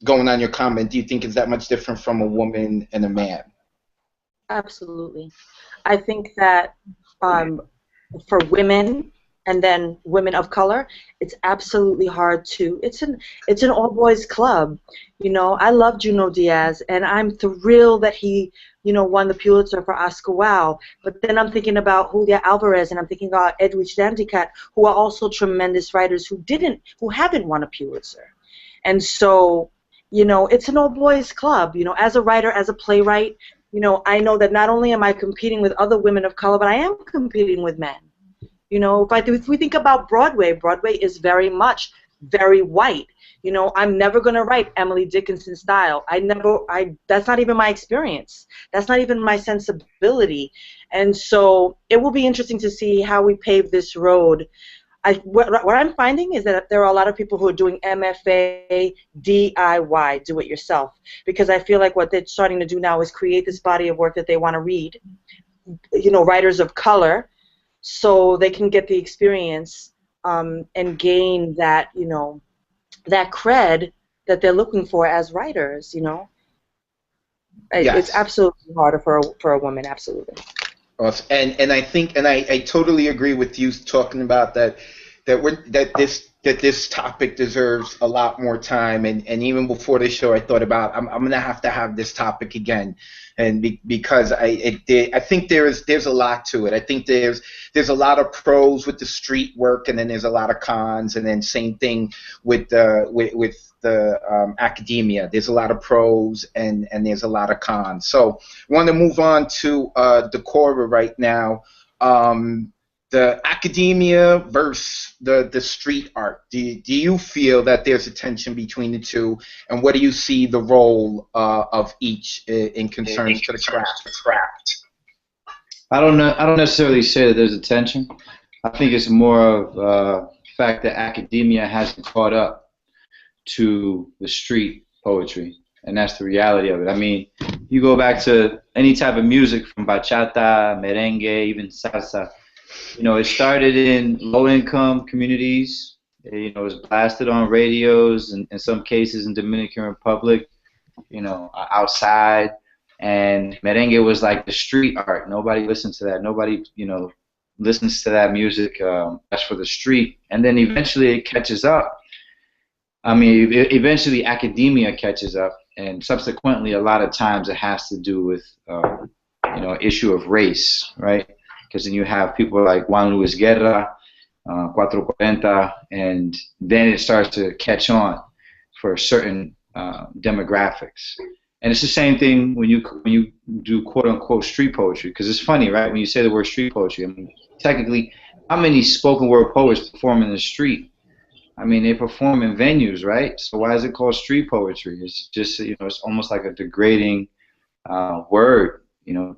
going on your comment? Do you think it's that much different from a woman and a man? Absolutely. I think that um, for women and then women of color, it's absolutely hard to. It's an all boys club. You know, I love Juno Diaz, and I'm thrilled that he, won the Pulitzer for Oscar Wilde. But then I'm thinking about Julia Alvarez, and I'm thinking about Edwidge Danticat, who are also tremendous writers who haven't won a Pulitzer. And so, it's an all boys club. As a writer, as a playwright, I know that not only am I competing with other women of color, but I am competing with men. If we think about Broadway, Broadway is very much very white. I'm never going to write Emily Dickinson style. That's not even my experience. That's not even my sensibility. And so it will be interesting to see how we pave this road. What I'm finding is that there are a lot of people who are doing MFA, DIY, do it yourself, because I feel like what they're starting to do now is create this body of work that they want to read, writers of color, so they can get the experience and gain that, that cred that they're looking for as writers, Yes. It's absolutely harder for a woman, absolutely. Awesome. And I think, and I totally agree with you talking about that this topic deserves a lot more time. And even before the show, I thought about I'm gonna have to have this topic again, and because I think there's a lot to it. I think there's a lot of pros with the street work, and then there's a lot of cons, and then same thing with the academia. There's a lot of pros and there's a lot of cons. So I want to move on to Decorah right now. The academia versus the street art. Do you feel that there's a tension between the two, and what do you see the role of each in concerns to the craft? I don't know. I don't necessarily say that there's a tension. I think it's more of the fact that academia hasn't caught up to the street poetry, and that's the reality of it. I mean, you go back to any type of music from bachata, merengue, even salsa. It started in low-income communities. It was blasted on radios, and in some cases in Dominican Republic, outside. And merengue was like the street art. Nobody listens to that. Nobody, listens to that music. That's for the street. And then eventually it catches up. I mean, eventually academia catches up, and subsequently a lot of times it has to do with, issue of race, right? Because then you have people like Juan Luis Guerra, 440, and then it starts to catch on for certain demographics. And it's the same thing when you do quote-unquote street poetry, because it's funny, right? When you say the word street poetry, I mean, technically, how many spoken word poets perform in the street? I mean, they perform in venues, right? So why is it called street poetry? It's just, it's almost like a degrading word.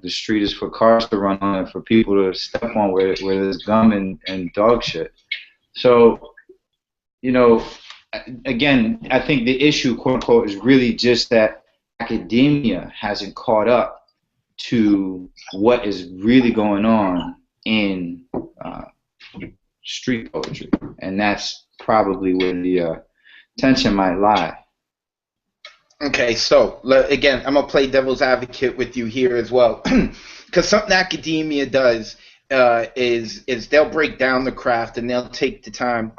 The street is for cars to run on and for people to step on where there's gum and dog shit. So, again, I think the issue, quote unquote, is really just that academia hasn't caught up to what is really going on in street poetry, and that's probably where the tension might lie. Okay, so again, I'm gonna play devil's advocate with you here as well, because something academia does is they'll break down the craft and they'll take the time.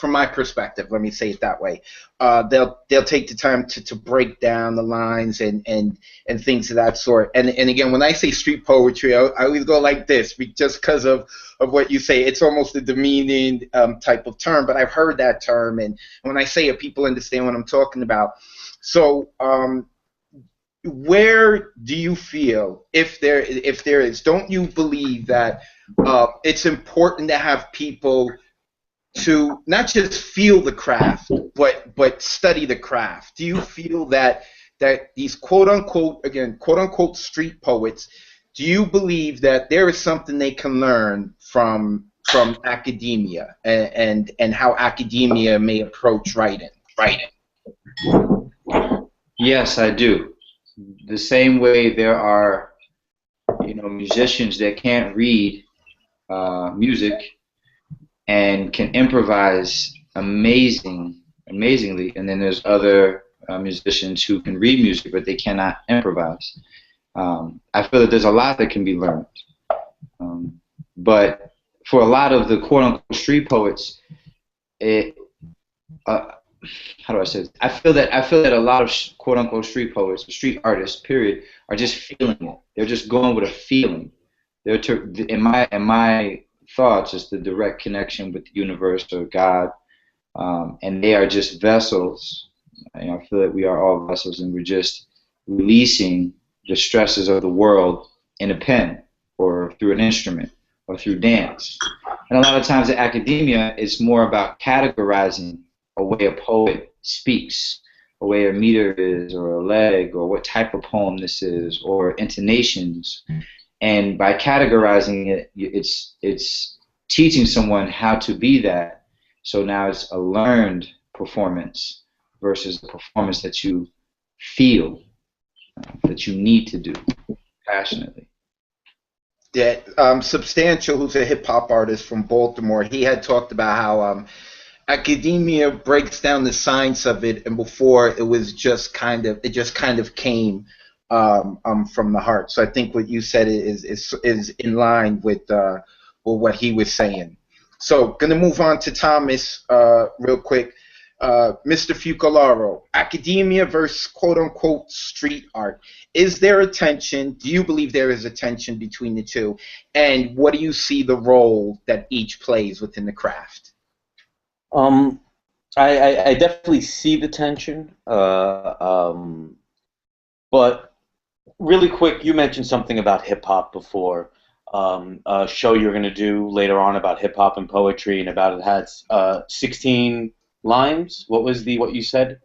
From my perspective, let me say it that way. They'll take the time to break down the lines and things of that sort. And again, when I say street poetry, I always go like this, just because of what you say. It's almost a demeaning type of term, but I've heard that term, and when I say it, people understand what I'm talking about. So, where do you feel, if there is, don't you believe that it's important to have people to not just feel the craft, but study the craft? Do you feel that these quote unquote street poets, do you believe that there is something they can learn from academia and how academia may approach writing? Yes, I do. The same way there are, musicians that can't read music and can improvise amazingly, and then there's other musicians who can read music but they cannot improvise. I feel that there's a lot that can be learned. But for a lot of the quote-unquote street poets, how do I say this? I feel that a lot of quote-unquote street poets, street artists, period, are just feeling it. They're just going with a feeling. In my thoughts, it's the direct connection with the universe or God, and they are just vessels. I feel that we are all vessels, and we're just releasing the stresses of the world in a pen or through an instrument or through dance. And a lot of times in academia, it's more about categorizing a way a poet speaks, a way a meter is, or a leg, or what type of poem this is, or intonations. And by categorizing it, it's teaching someone how to be that. So now it's a learned performance versus a performance that you feel, that you need to do passionately. Yeah, Substantial, who's a hip hop artist from Baltimore, he had talked about how academia breaks down the science of it, and before it was just kind of came from the heart. So I think what you said is in line with what he was saying. So gonna move on to Thomas real quick. Mr. Fucolaro, academia versus quote-unquote street art. Is there a tension? Do you believe there is a tension between the two? And what do you see the role that each plays within the craft? I definitely see the tension, but really quick, you mentioned something about hip-hop before. A show you're going to do later on about hip-hop and poetry, and about it has 16 lines. What you said?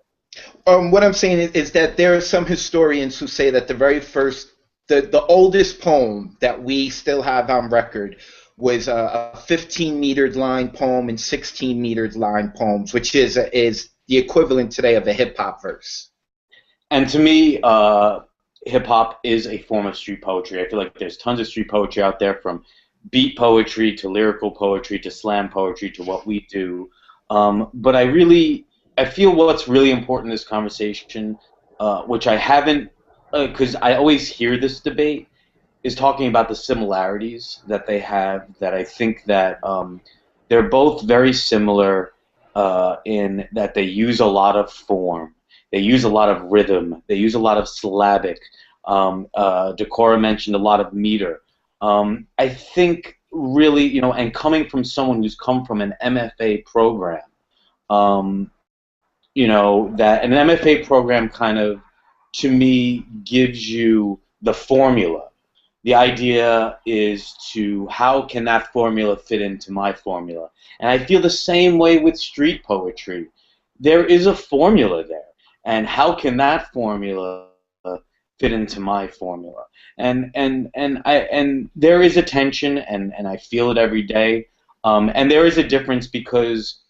What I'm saying is that there are some historians who say that the oldest poem that we still have on record was a 15-metered line poem and 16-metered line poems, which is the equivalent today of a hip-hop verse. And to me, hip-hop is a form of street poetry. I feel like there's tons of street poetry out there, from beat poetry to lyrical poetry to slam poetry to what we do. But I feel what's really important in this conversation, which I haven't, because I always hear this debate, is talking about the similarities that they have, that I think that they're both very similar in that they use a lot of form, they use a lot of rhythm, they use a lot of syllabic. Decora mentioned a lot of meter. I think really, and coming from someone who's come from an MFA program, that an MFA program kind of, to me, gives you the formula. The idea is how can that formula fit into my formula? And I feel the same way with street poetry. There is a formula there, and how can that formula fit into my formula? And there is a tension, and I feel it every day. And there is a difference, because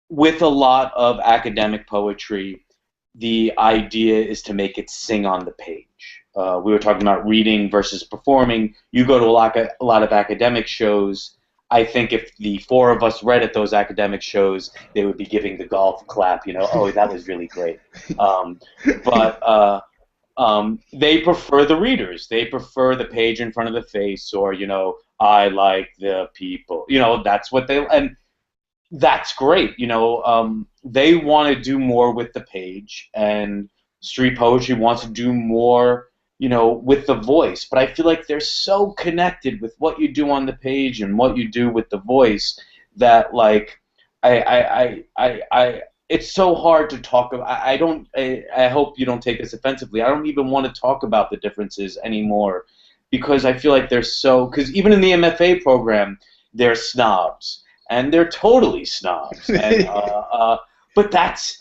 with a lot of academic poetry, the idea is to make it sing on the page. We were talking about reading versus performing. You go to a lot of academic shows. I think if the four of us read at those academic shows, they would be giving the golf clap, oh, that was really great. But they prefer the readers. They prefer the page in front of the face, or, I like the people. That's what they, and that's great. They want to do more with the page, and street poetry wants to do more, with the voice. But I feel like they're so connected with what you do on the page and what you do with the voice that, like, it's so hard to talk about. I hope you don't take this offensively. I don't even want to talk about the differences anymore, because I feel like because even in the MFA program, they're snobs, and they're totally snobs. And, but that's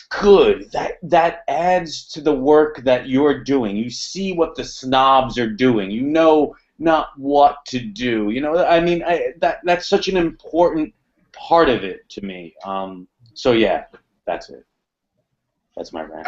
good. That adds to the work that you're doing. You see what the snobs are doing. You know not what to do. That's such an important part of it to me. So yeah, that's it. That's my rant.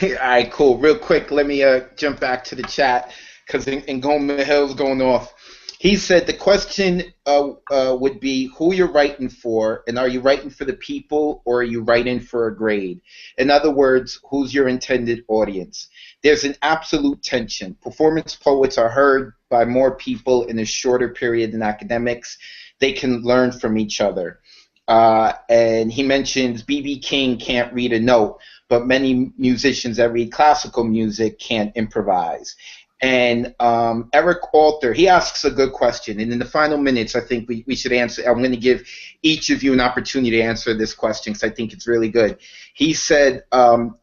All right, cool. Real quick, let me jump back to the chat, because Ngoma Hill's going off. He said the question would be who you're writing for, and are you writing for the people or are you writing for a grade? In other words, who's your intended audience? There's an absolute tension. Performance poets are heard by more people in a shorter period than academics. They can learn from each other. And he mentions B.B. King can't read a note, but many musicians that read classical music can't improvise. And Eric Alter, he asks a good question. And in the final minutes, I think we should answer. I'm going to give each of you an opportunity to answer this question because I think it's really good. He said,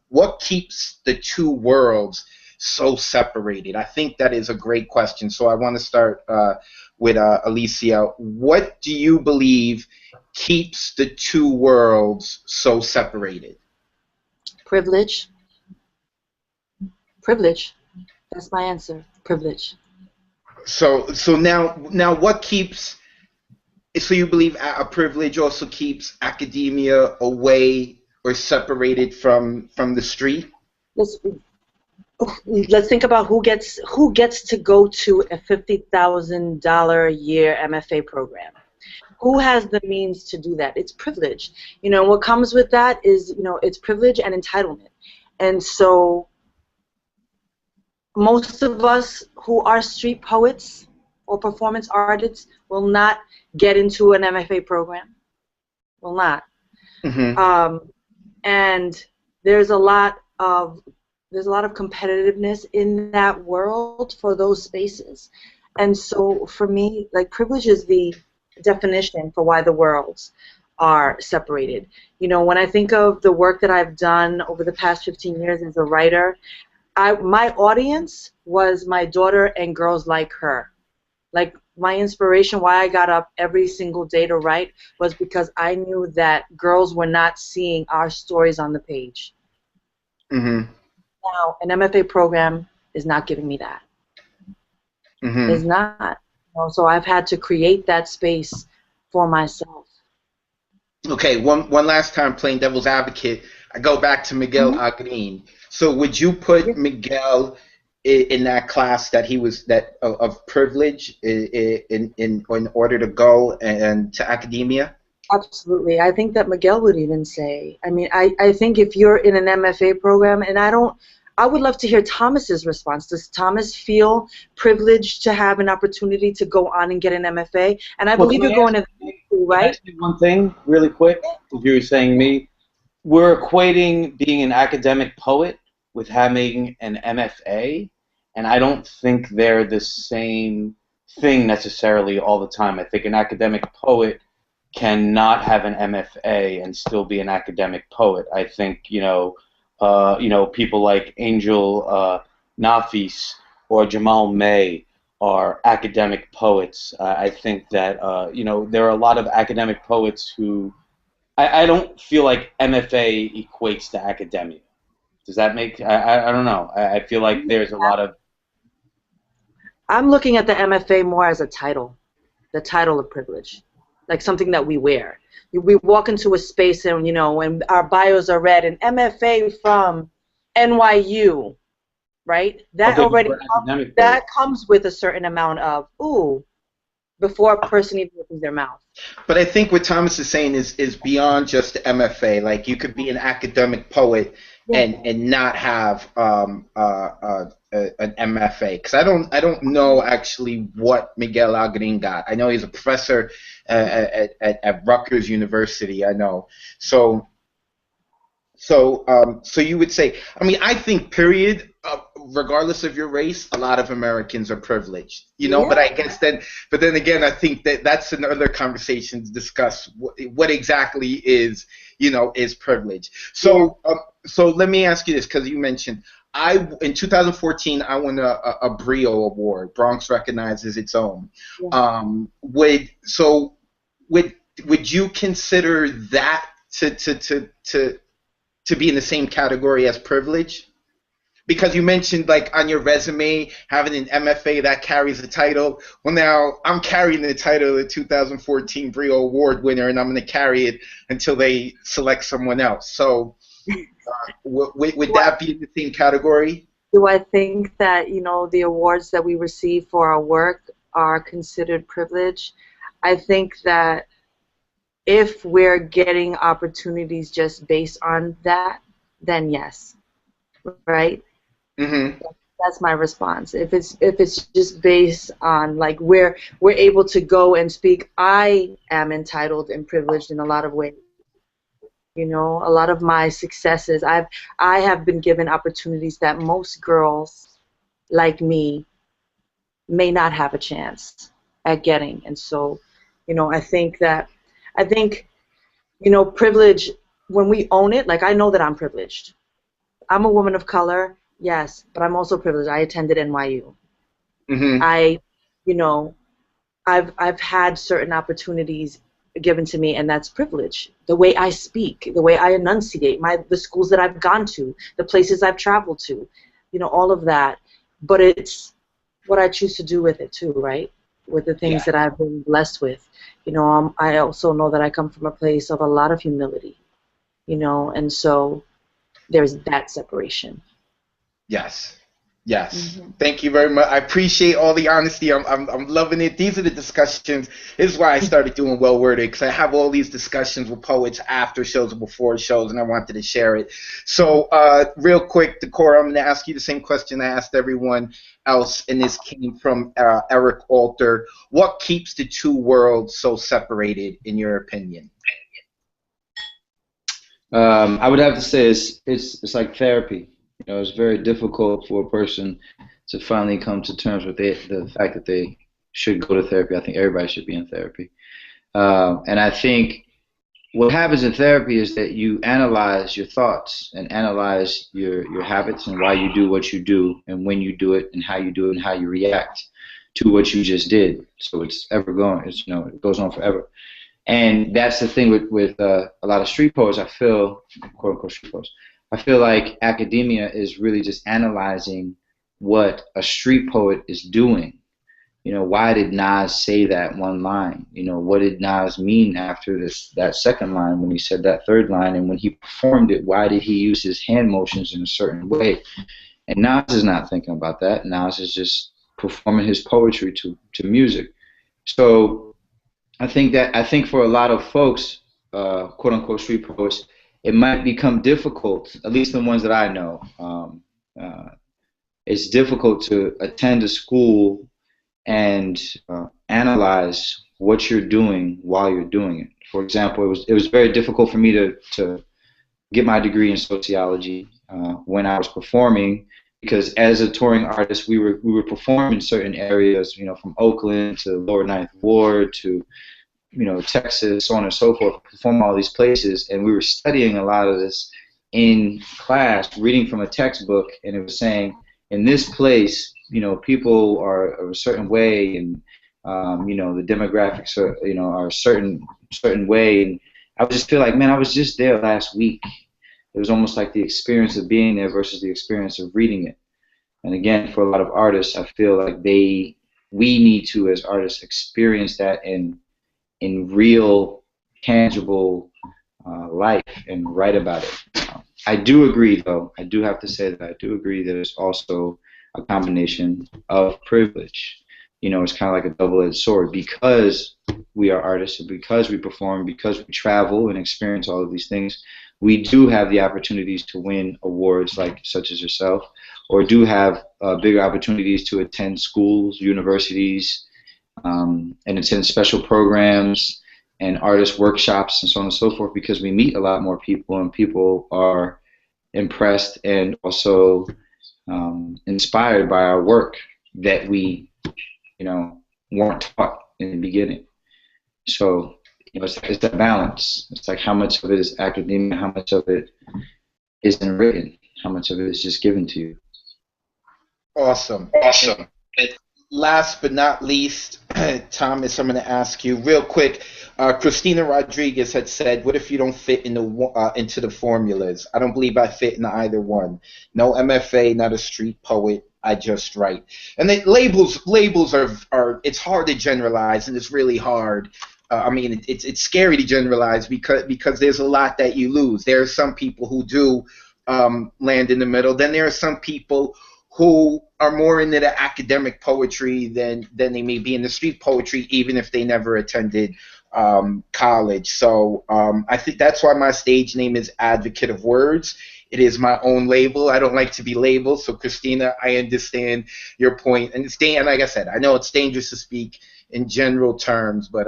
what keeps the two worlds so separated? I think that is a great question. So I want to start with Alicia. What do you believe keeps the two worlds so separated? Privilege. Privilege. That's my answer. Privilege. So now what keeps? So you believe a privilege also keeps academia away or separated from the street? Let's think about who gets to go to a $50,000 a year MFA program. Who has the means to do that? It's privilege. You know, what comes with that is, you know, it's privilege and entitlement. And so most of us who are street poets or performance artists will not get into an MFA program. Will not. Mm-hmm. And there's a lot of competitiveness in that world for those spaces. And so for me, like, privilege is the definition for why the worlds are separated. You know, when I think of the work that I've done over the past 15 years as a writer, my audience was my daughter and girls like her. Like, my inspiration, why I got up every single day to write, was because I knew that girls were not seeing our stories on the page. Mm-hmm. Now, an MFA program is not giving me that. Mm-hmm. It's not. You know, so I've had to create that space for myself. Okay, one last time playing devil's advocate, I go back to Miguel Agrin. So would you put Miguel in that class that he was of privilege in order to go and to academia? Absolutely. I think that Miguel would even say, I mean, I think if you're in an MFA program, and I would love to hear Thomas's response. Does Thomas feel privileged to have an opportunity to go on and get an MFA? And I believe you're going to school, right? Can I say one thing really quick? If you were saying me, we're equating being an academic poet with having an MFA, and I don't think they're the same thing necessarily all the time. I think an academic poet cannot have an MFA and still be an academic poet. I think, people like Angel Nafis or Jamal May are academic poets. I think that there are a lot of academic poets who I don't feel like MFA equates to academia. Does that make? I don't know. I feel like there's a lot of. I'm looking at the MFA more as a title, the title of privilege, like something that we wear. We walk into a space and, when our bios are read, an MFA from NYU, right? That already comes with a certain amount of, before a person even opens their mouth. But I think what Thomas is saying is beyond just MFA. Like, you could be an academic poet and not have an MFA, because I don't know actually what Miguel Agrin got. I know he's a professor at Rutgers University. I know. So you would say, I mean, I think period, regardless of your race, a lot of Americans are privileged, but I guess but then again, I think that's another conversation to discuss what exactly is privilege. So let me ask you this, because you mentioned in 2014 I won a Brio Award. Bronx recognizes its own. Would you consider that to be in the same category as privilege? Because you mentioned, like, on your resume having an MFA that carries the title. Well, now I'm carrying the title of the 2014 Brio Award winner, and I'm going to carry it until they select someone else. So would that be in the same category? Do I think that, the awards that we receive for our work are considered privileged. I think that if we're getting opportunities just based on that, then yes, right? Mm-hmm. That's my response. If it's just based on like where we're able to go and speak, I am entitled and privileged in a lot of ways. You know, a lot of my successes, I have been given opportunities that most girls like me may not have a chance at getting. And so, you know, I think, you know, privilege, when we own it, like I know that I'm privileged. I'm a woman of color, yes, but I'm also privileged. I attended NYU. Mm-hmm. I, you know, I've had certain opportunities given to me, and that's privilege. The way I speak, the way I enunciate, the schools that I've gone to, the places I've traveled to, you know, all of that. But it's what I choose to do with it too, right? With the things Yeah. that I've been blessed with. You know, I also know that I come from a place of a lot of humility, you know, and so there's that separation. Yes. Yes. Mm-hmm. Thank you very much. I appreciate all the honesty. I'm loving it. These are the discussions. This is why I started doing Well Worded, because I have all these discussions with poets after shows and before shows, and I wanted to share it. So, real quick, Decorah, I'm going to ask you the same question I asked everyone else, and this came from Eric Alter. What keeps the two worlds so separated, in your opinion? I would have to say it's like therapy. You know, it's very difficult for a person to finally come to terms with the fact that they should go to therapy. I think everybody should be in therapy. And I think what happens in therapy is that you analyze your thoughts and analyze your habits and why you do what you do and when you do it and how you do it and how you react to what you just did. So it's ever going. It's, you know, it goes on forever. And that's the thing with a lot of street poets. I feel, quote unquote street poets, I feel like academia is really just analyzing what a street poet is doing. You know, why did Nas say that one line? You know, what did Nas mean after that second line when he said that third line? And when he performed it, why did he use his hand motions in a certain way? And Nas is not thinking about that. Nas is just performing his poetry to music. So I think for a lot of folks, quote unquote street poets, it might become difficult, at least the ones that I know. It's difficult to attend a school and analyze what you're doing while you're doing it. For example, it was very difficult for me to get my degree in sociology when I was performing, because as a touring artist, we would perform in certain areas, you know, from Oakland to Lower Ninth Ward to, you know, Texas, so on and so forth, perform all these places, and we were studying a lot of this in class, reading from a textbook, and it was saying, in this place, you know, people are a certain way, and you know, the demographics are, you know, are a certain way, and I would just feel like, man, I was just there last week. It was almost like the experience of being there versus the experience of reading it. And again, for a lot of artists, I feel like we need to, as artists, experience that in real, tangible life and write about it. I do agree, though. I do have to say that I do agree that it's also a combination of privilege. You know, it's kind of like a double-edged sword, because we are artists, and because we perform, because we travel and experience all of these things. We do have the opportunities to win awards, like such as yourself, or do have bigger opportunities to attend schools, universities, and attend special programs and artist workshops and so on and so forth, because we meet a lot more people, and people are impressed and also inspired by our work that we, you know, weren't taught in the beginning. So, you know, it's that balance. It's like, how much of it is academia, how much of it isn't written, how much of it is just given to you. Awesome. Awesome. Last but not least, Thomas, I'm going to ask you real quick. Christina Rodriguez had said, "What if you don't fit into the formulas?" I don't believe I fit in either one. No MFA, not a street poet. I just write. And labels are it's hard to generalize, and it's really hard. I mean, it's scary to generalize because there's a lot that you lose. There are some people who do land in the middle. Then there are some people who are more into the academic poetry than they may be in the street poetry, even if they never attended college. So I think that's why my stage name is Advocate of Wordz. It is my own label. I don't like to be labeled. So Christina, I understand your point. And like I said, I know it's dangerous to speak in general terms, but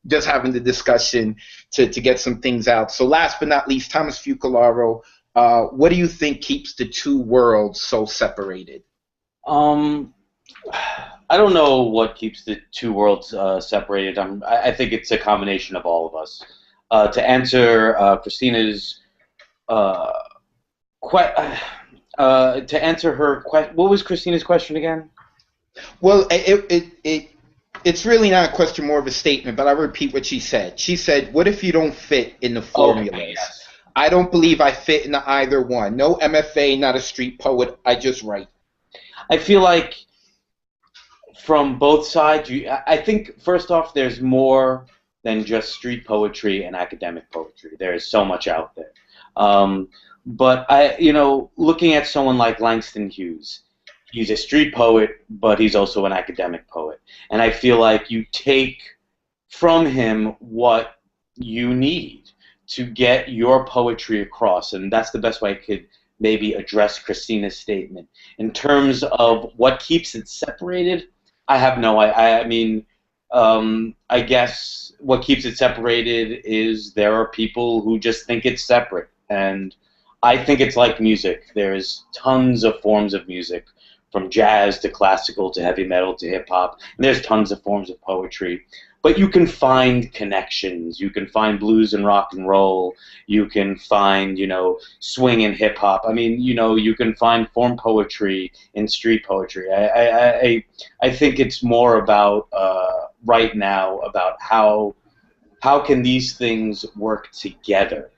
just having the discussion to get some things out. So last but not least, Thomas Fucalaro, what do you think keeps the two worlds so separated? I don't know what keeps the two worlds separated. I think it's a combination of all of us. To answer Christina's to answer her question, what was Christina's question again? Well, it's really not a question, more of a statement, but I'll repeat what she said. She said, what if you don't fit in the formulas? Okay, yes. I don't believe I fit into either one. No MFA, not a street poet. I just write. I feel like from both sides, I think, first off, there's more than just street poetry and academic poetry. There is so much out there. But looking at someone like Langston Hughes, he's a street poet, but he's also an academic poet. And I feel like you take from him what you need to get your poetry across, and that's the best way I could maybe address Christina's statement. In terms of what keeps it separated, I have no idea. I mean, I guess what keeps it separated is there are people who just think it's separate, and I think it's like music. There's tons of forms of music, from jazz to classical to heavy metal to hip-hop, and there's tons of forms of poetry. But you can find connections. You can find blues and rock and roll. You can find, swing and hip-hop. I mean, you can find form poetry in street poetry. I think it's more about, right now, about how can these things work together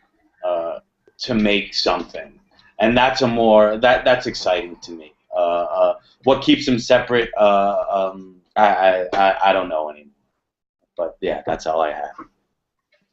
to make something. And that's that's exciting to me. What keeps them separate, I don't know anymore. But yeah, that's all I have.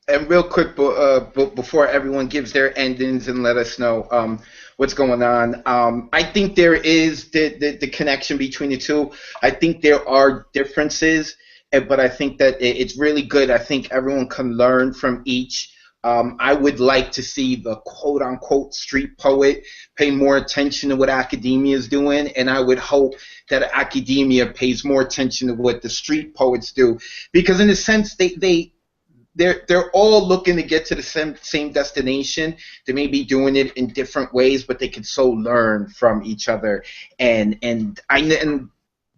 And real quick, before everyone gives their endings and let us know what's going on, I think there is the connection between the two. I think there are differences, but I think that it's really good. I think everyone can learn from each. I would like to see the quote-unquote street poet pay more attention to what academia is doing, and I would hope that academia pays more attention to what the street poets do, because in a sense they're all looking to get to the same destination. They may be doing it in different ways, but they can so learn from each other. And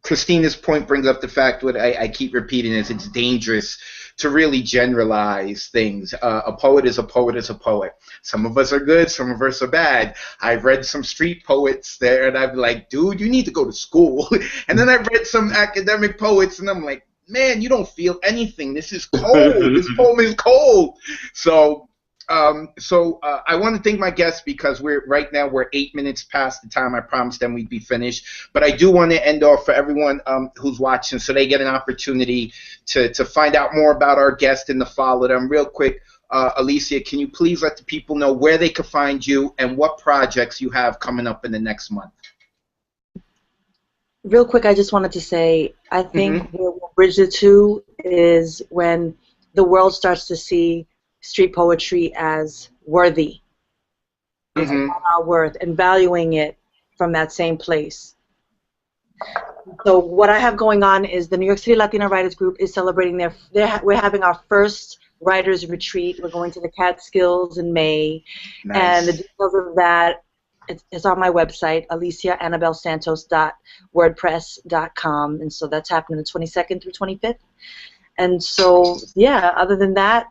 Christina's point brings up the fact what I keep repeating is it's dangerous to really generalize things. A poet is a poet is a poet. Some of us are good, some of us are bad. I've read some street poets there, and I'm like, dude, you need to go to school. And then I've read some academic poets, and I'm like, man, you don't feel anything. This is cold. This poem is cold. So I want to thank my guests, because we're 8 minutes past the time I promised them we'd be finished. But I do want to end off for everyone who's watching, so they get an opportunity to find out more about our guest and to follow them. Real quick, Alicia, can you please let the people know where they can find you and what projects you have coming up in the next month? Real quick, I just wanted to say, I think where we'll bridge the two is when the world starts to see street poetry as worthy, our worth, and valuing it from that same place. So what I have going on is the New York City Latina Writers Group is celebrating we're having our first writers retreat. We're going to the Catskills in May. Nice. And the details of that, it's on my website, aliciaannabelsantos.wordpress.com, and so that's happening the 22nd through 25th. And so, yeah, other than that,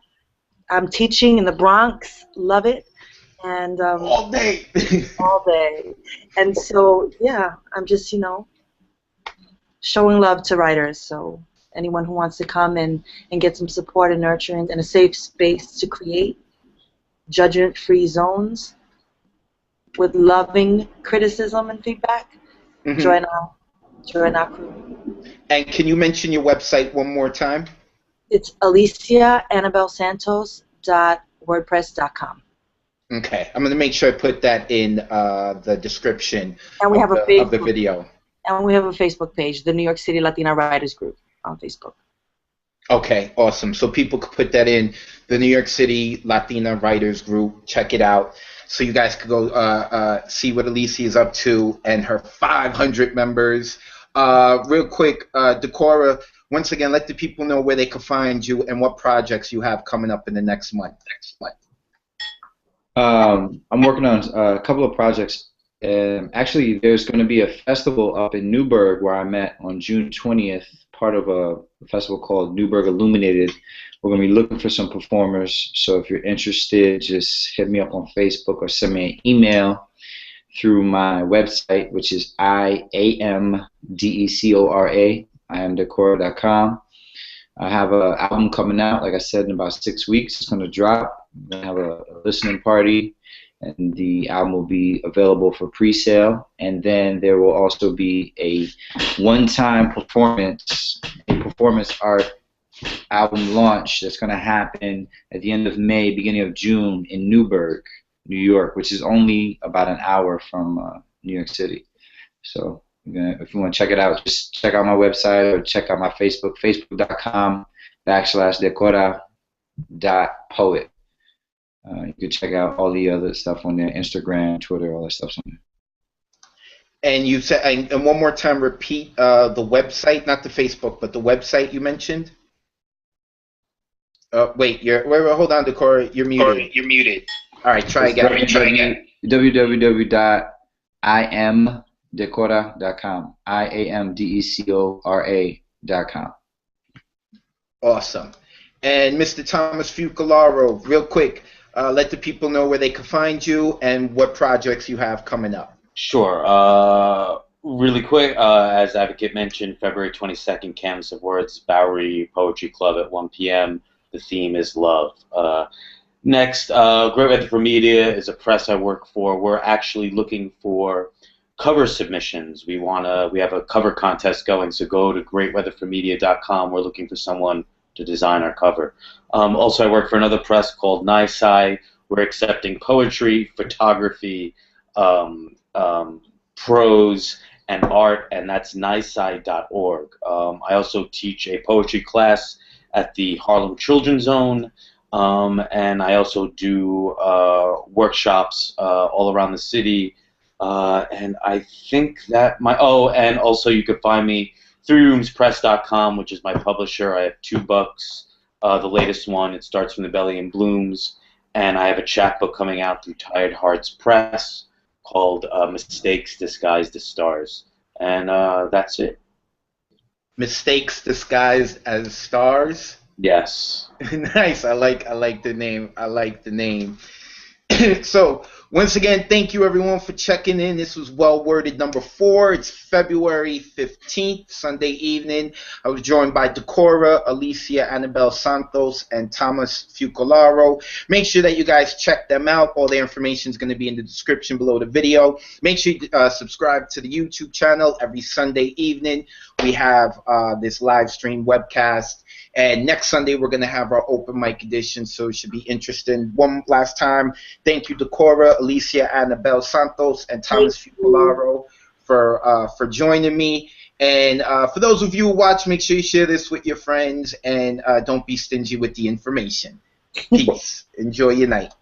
I'm teaching in the Bronx, love it, and all day. all day. And so, yeah, I'm just, showing love to writers. So anyone who wants to come and get some support and nurturing and a safe space to create judgment-free zones with loving criticism and feedback, join our crew. And can you mention your website one more time? It's aliciaannabelsantos.wordpress.com. Okay, I'm going to make sure I put that in the description and we have of the video. And we have a Facebook page, the New York City Latina Writers Group on Facebook. Okay, awesome. So people could put that in, the New York City Latina Writers Group. Check it out. So you guys could go see what Alicia is up to and her 500 members. Real quick, Decora, once again, let the people know where they can find you and what projects you have coming up in the next month. I'm working on a couple of projects. Actually, there's going to be a festival up in Newburgh where I'm at on June 20th, part of a festival called Newburgh Illuminated. We're going to be looking for some performers, so if you're interested, just hit me up on Facebook or send me an email through my website, which is iamdecora.com. I have an album coming out, like I said, in about 6 weeks. It's going to drop. I'm going to have a listening party, and the album will be available for pre-sale. And then there will also be a one-time performance art album launch that's going to happen at the end of May, beginning of June in Newburgh, New York, which is only about an hour from New York City. So if you want to check it out, just check out my website or check out my Facebook, facebook.com/decora.poet. You can check out all the other stuff on there, Instagram, Twitter, all that stuff's on there. And you said, and one more time, repeat the website, not the Facebook, but the website you mentioned. Wait, hold on, Decora, you're muted. All right, try again. www.iamdecora.com. iamdecora.com. Awesome. And Mr. Thomas Fucalaro, real quick, let the people know where they can find you and what projects you have coming up. Sure. Really quick, as Advocate mentioned, February 22nd, Canvas of Wordz, Bowery Poetry Club at 1 p.m. The theme is love. Next, Great Weather for Media is a press I work for. We're actually looking for cover submissions. We have a cover contest going, so go to greatweatherformedia.com. We're looking for someone to design our cover. Also, I work for another press called NYSCI. We're accepting poetry, photography, prose, and art, and that's nysci.org. I also teach a poetry class at the Harlem Children's Zone, and I also do workshops all around the city. And I think that and also you can find me threeroomspress.com, which is my publisher. I have 2 books. The latest one, It Starts from the Belly and Blooms, and I have a chapbook coming out through Tired Hearts Press called Mistakes Disguised as Stars. And that's it. Mistakes Disguised as Stars? Yes. Nice. I like the name. So, once again, thank you everyone for checking in. This was Well Worded number 4. It's February 15th, Sunday evening. I was joined by Decora, Alicia Annabelle Santos, and Thomas Fucalaro. Make sure that you guys check them out. All their information is going to be in the description below the video. Make sure you subscribe to the YouTube channel. Every Sunday evening we have this live stream webcast. And next Sunday, we're going to have our open mic edition, so it should be interesting. One last time, thank you, Decora, Alicia Annabelle Santos, and Thomas Fucalaro for joining me. And for those of you who watch, make sure you share this with your friends, and don't be stingy with the information. Peace. Enjoy your night.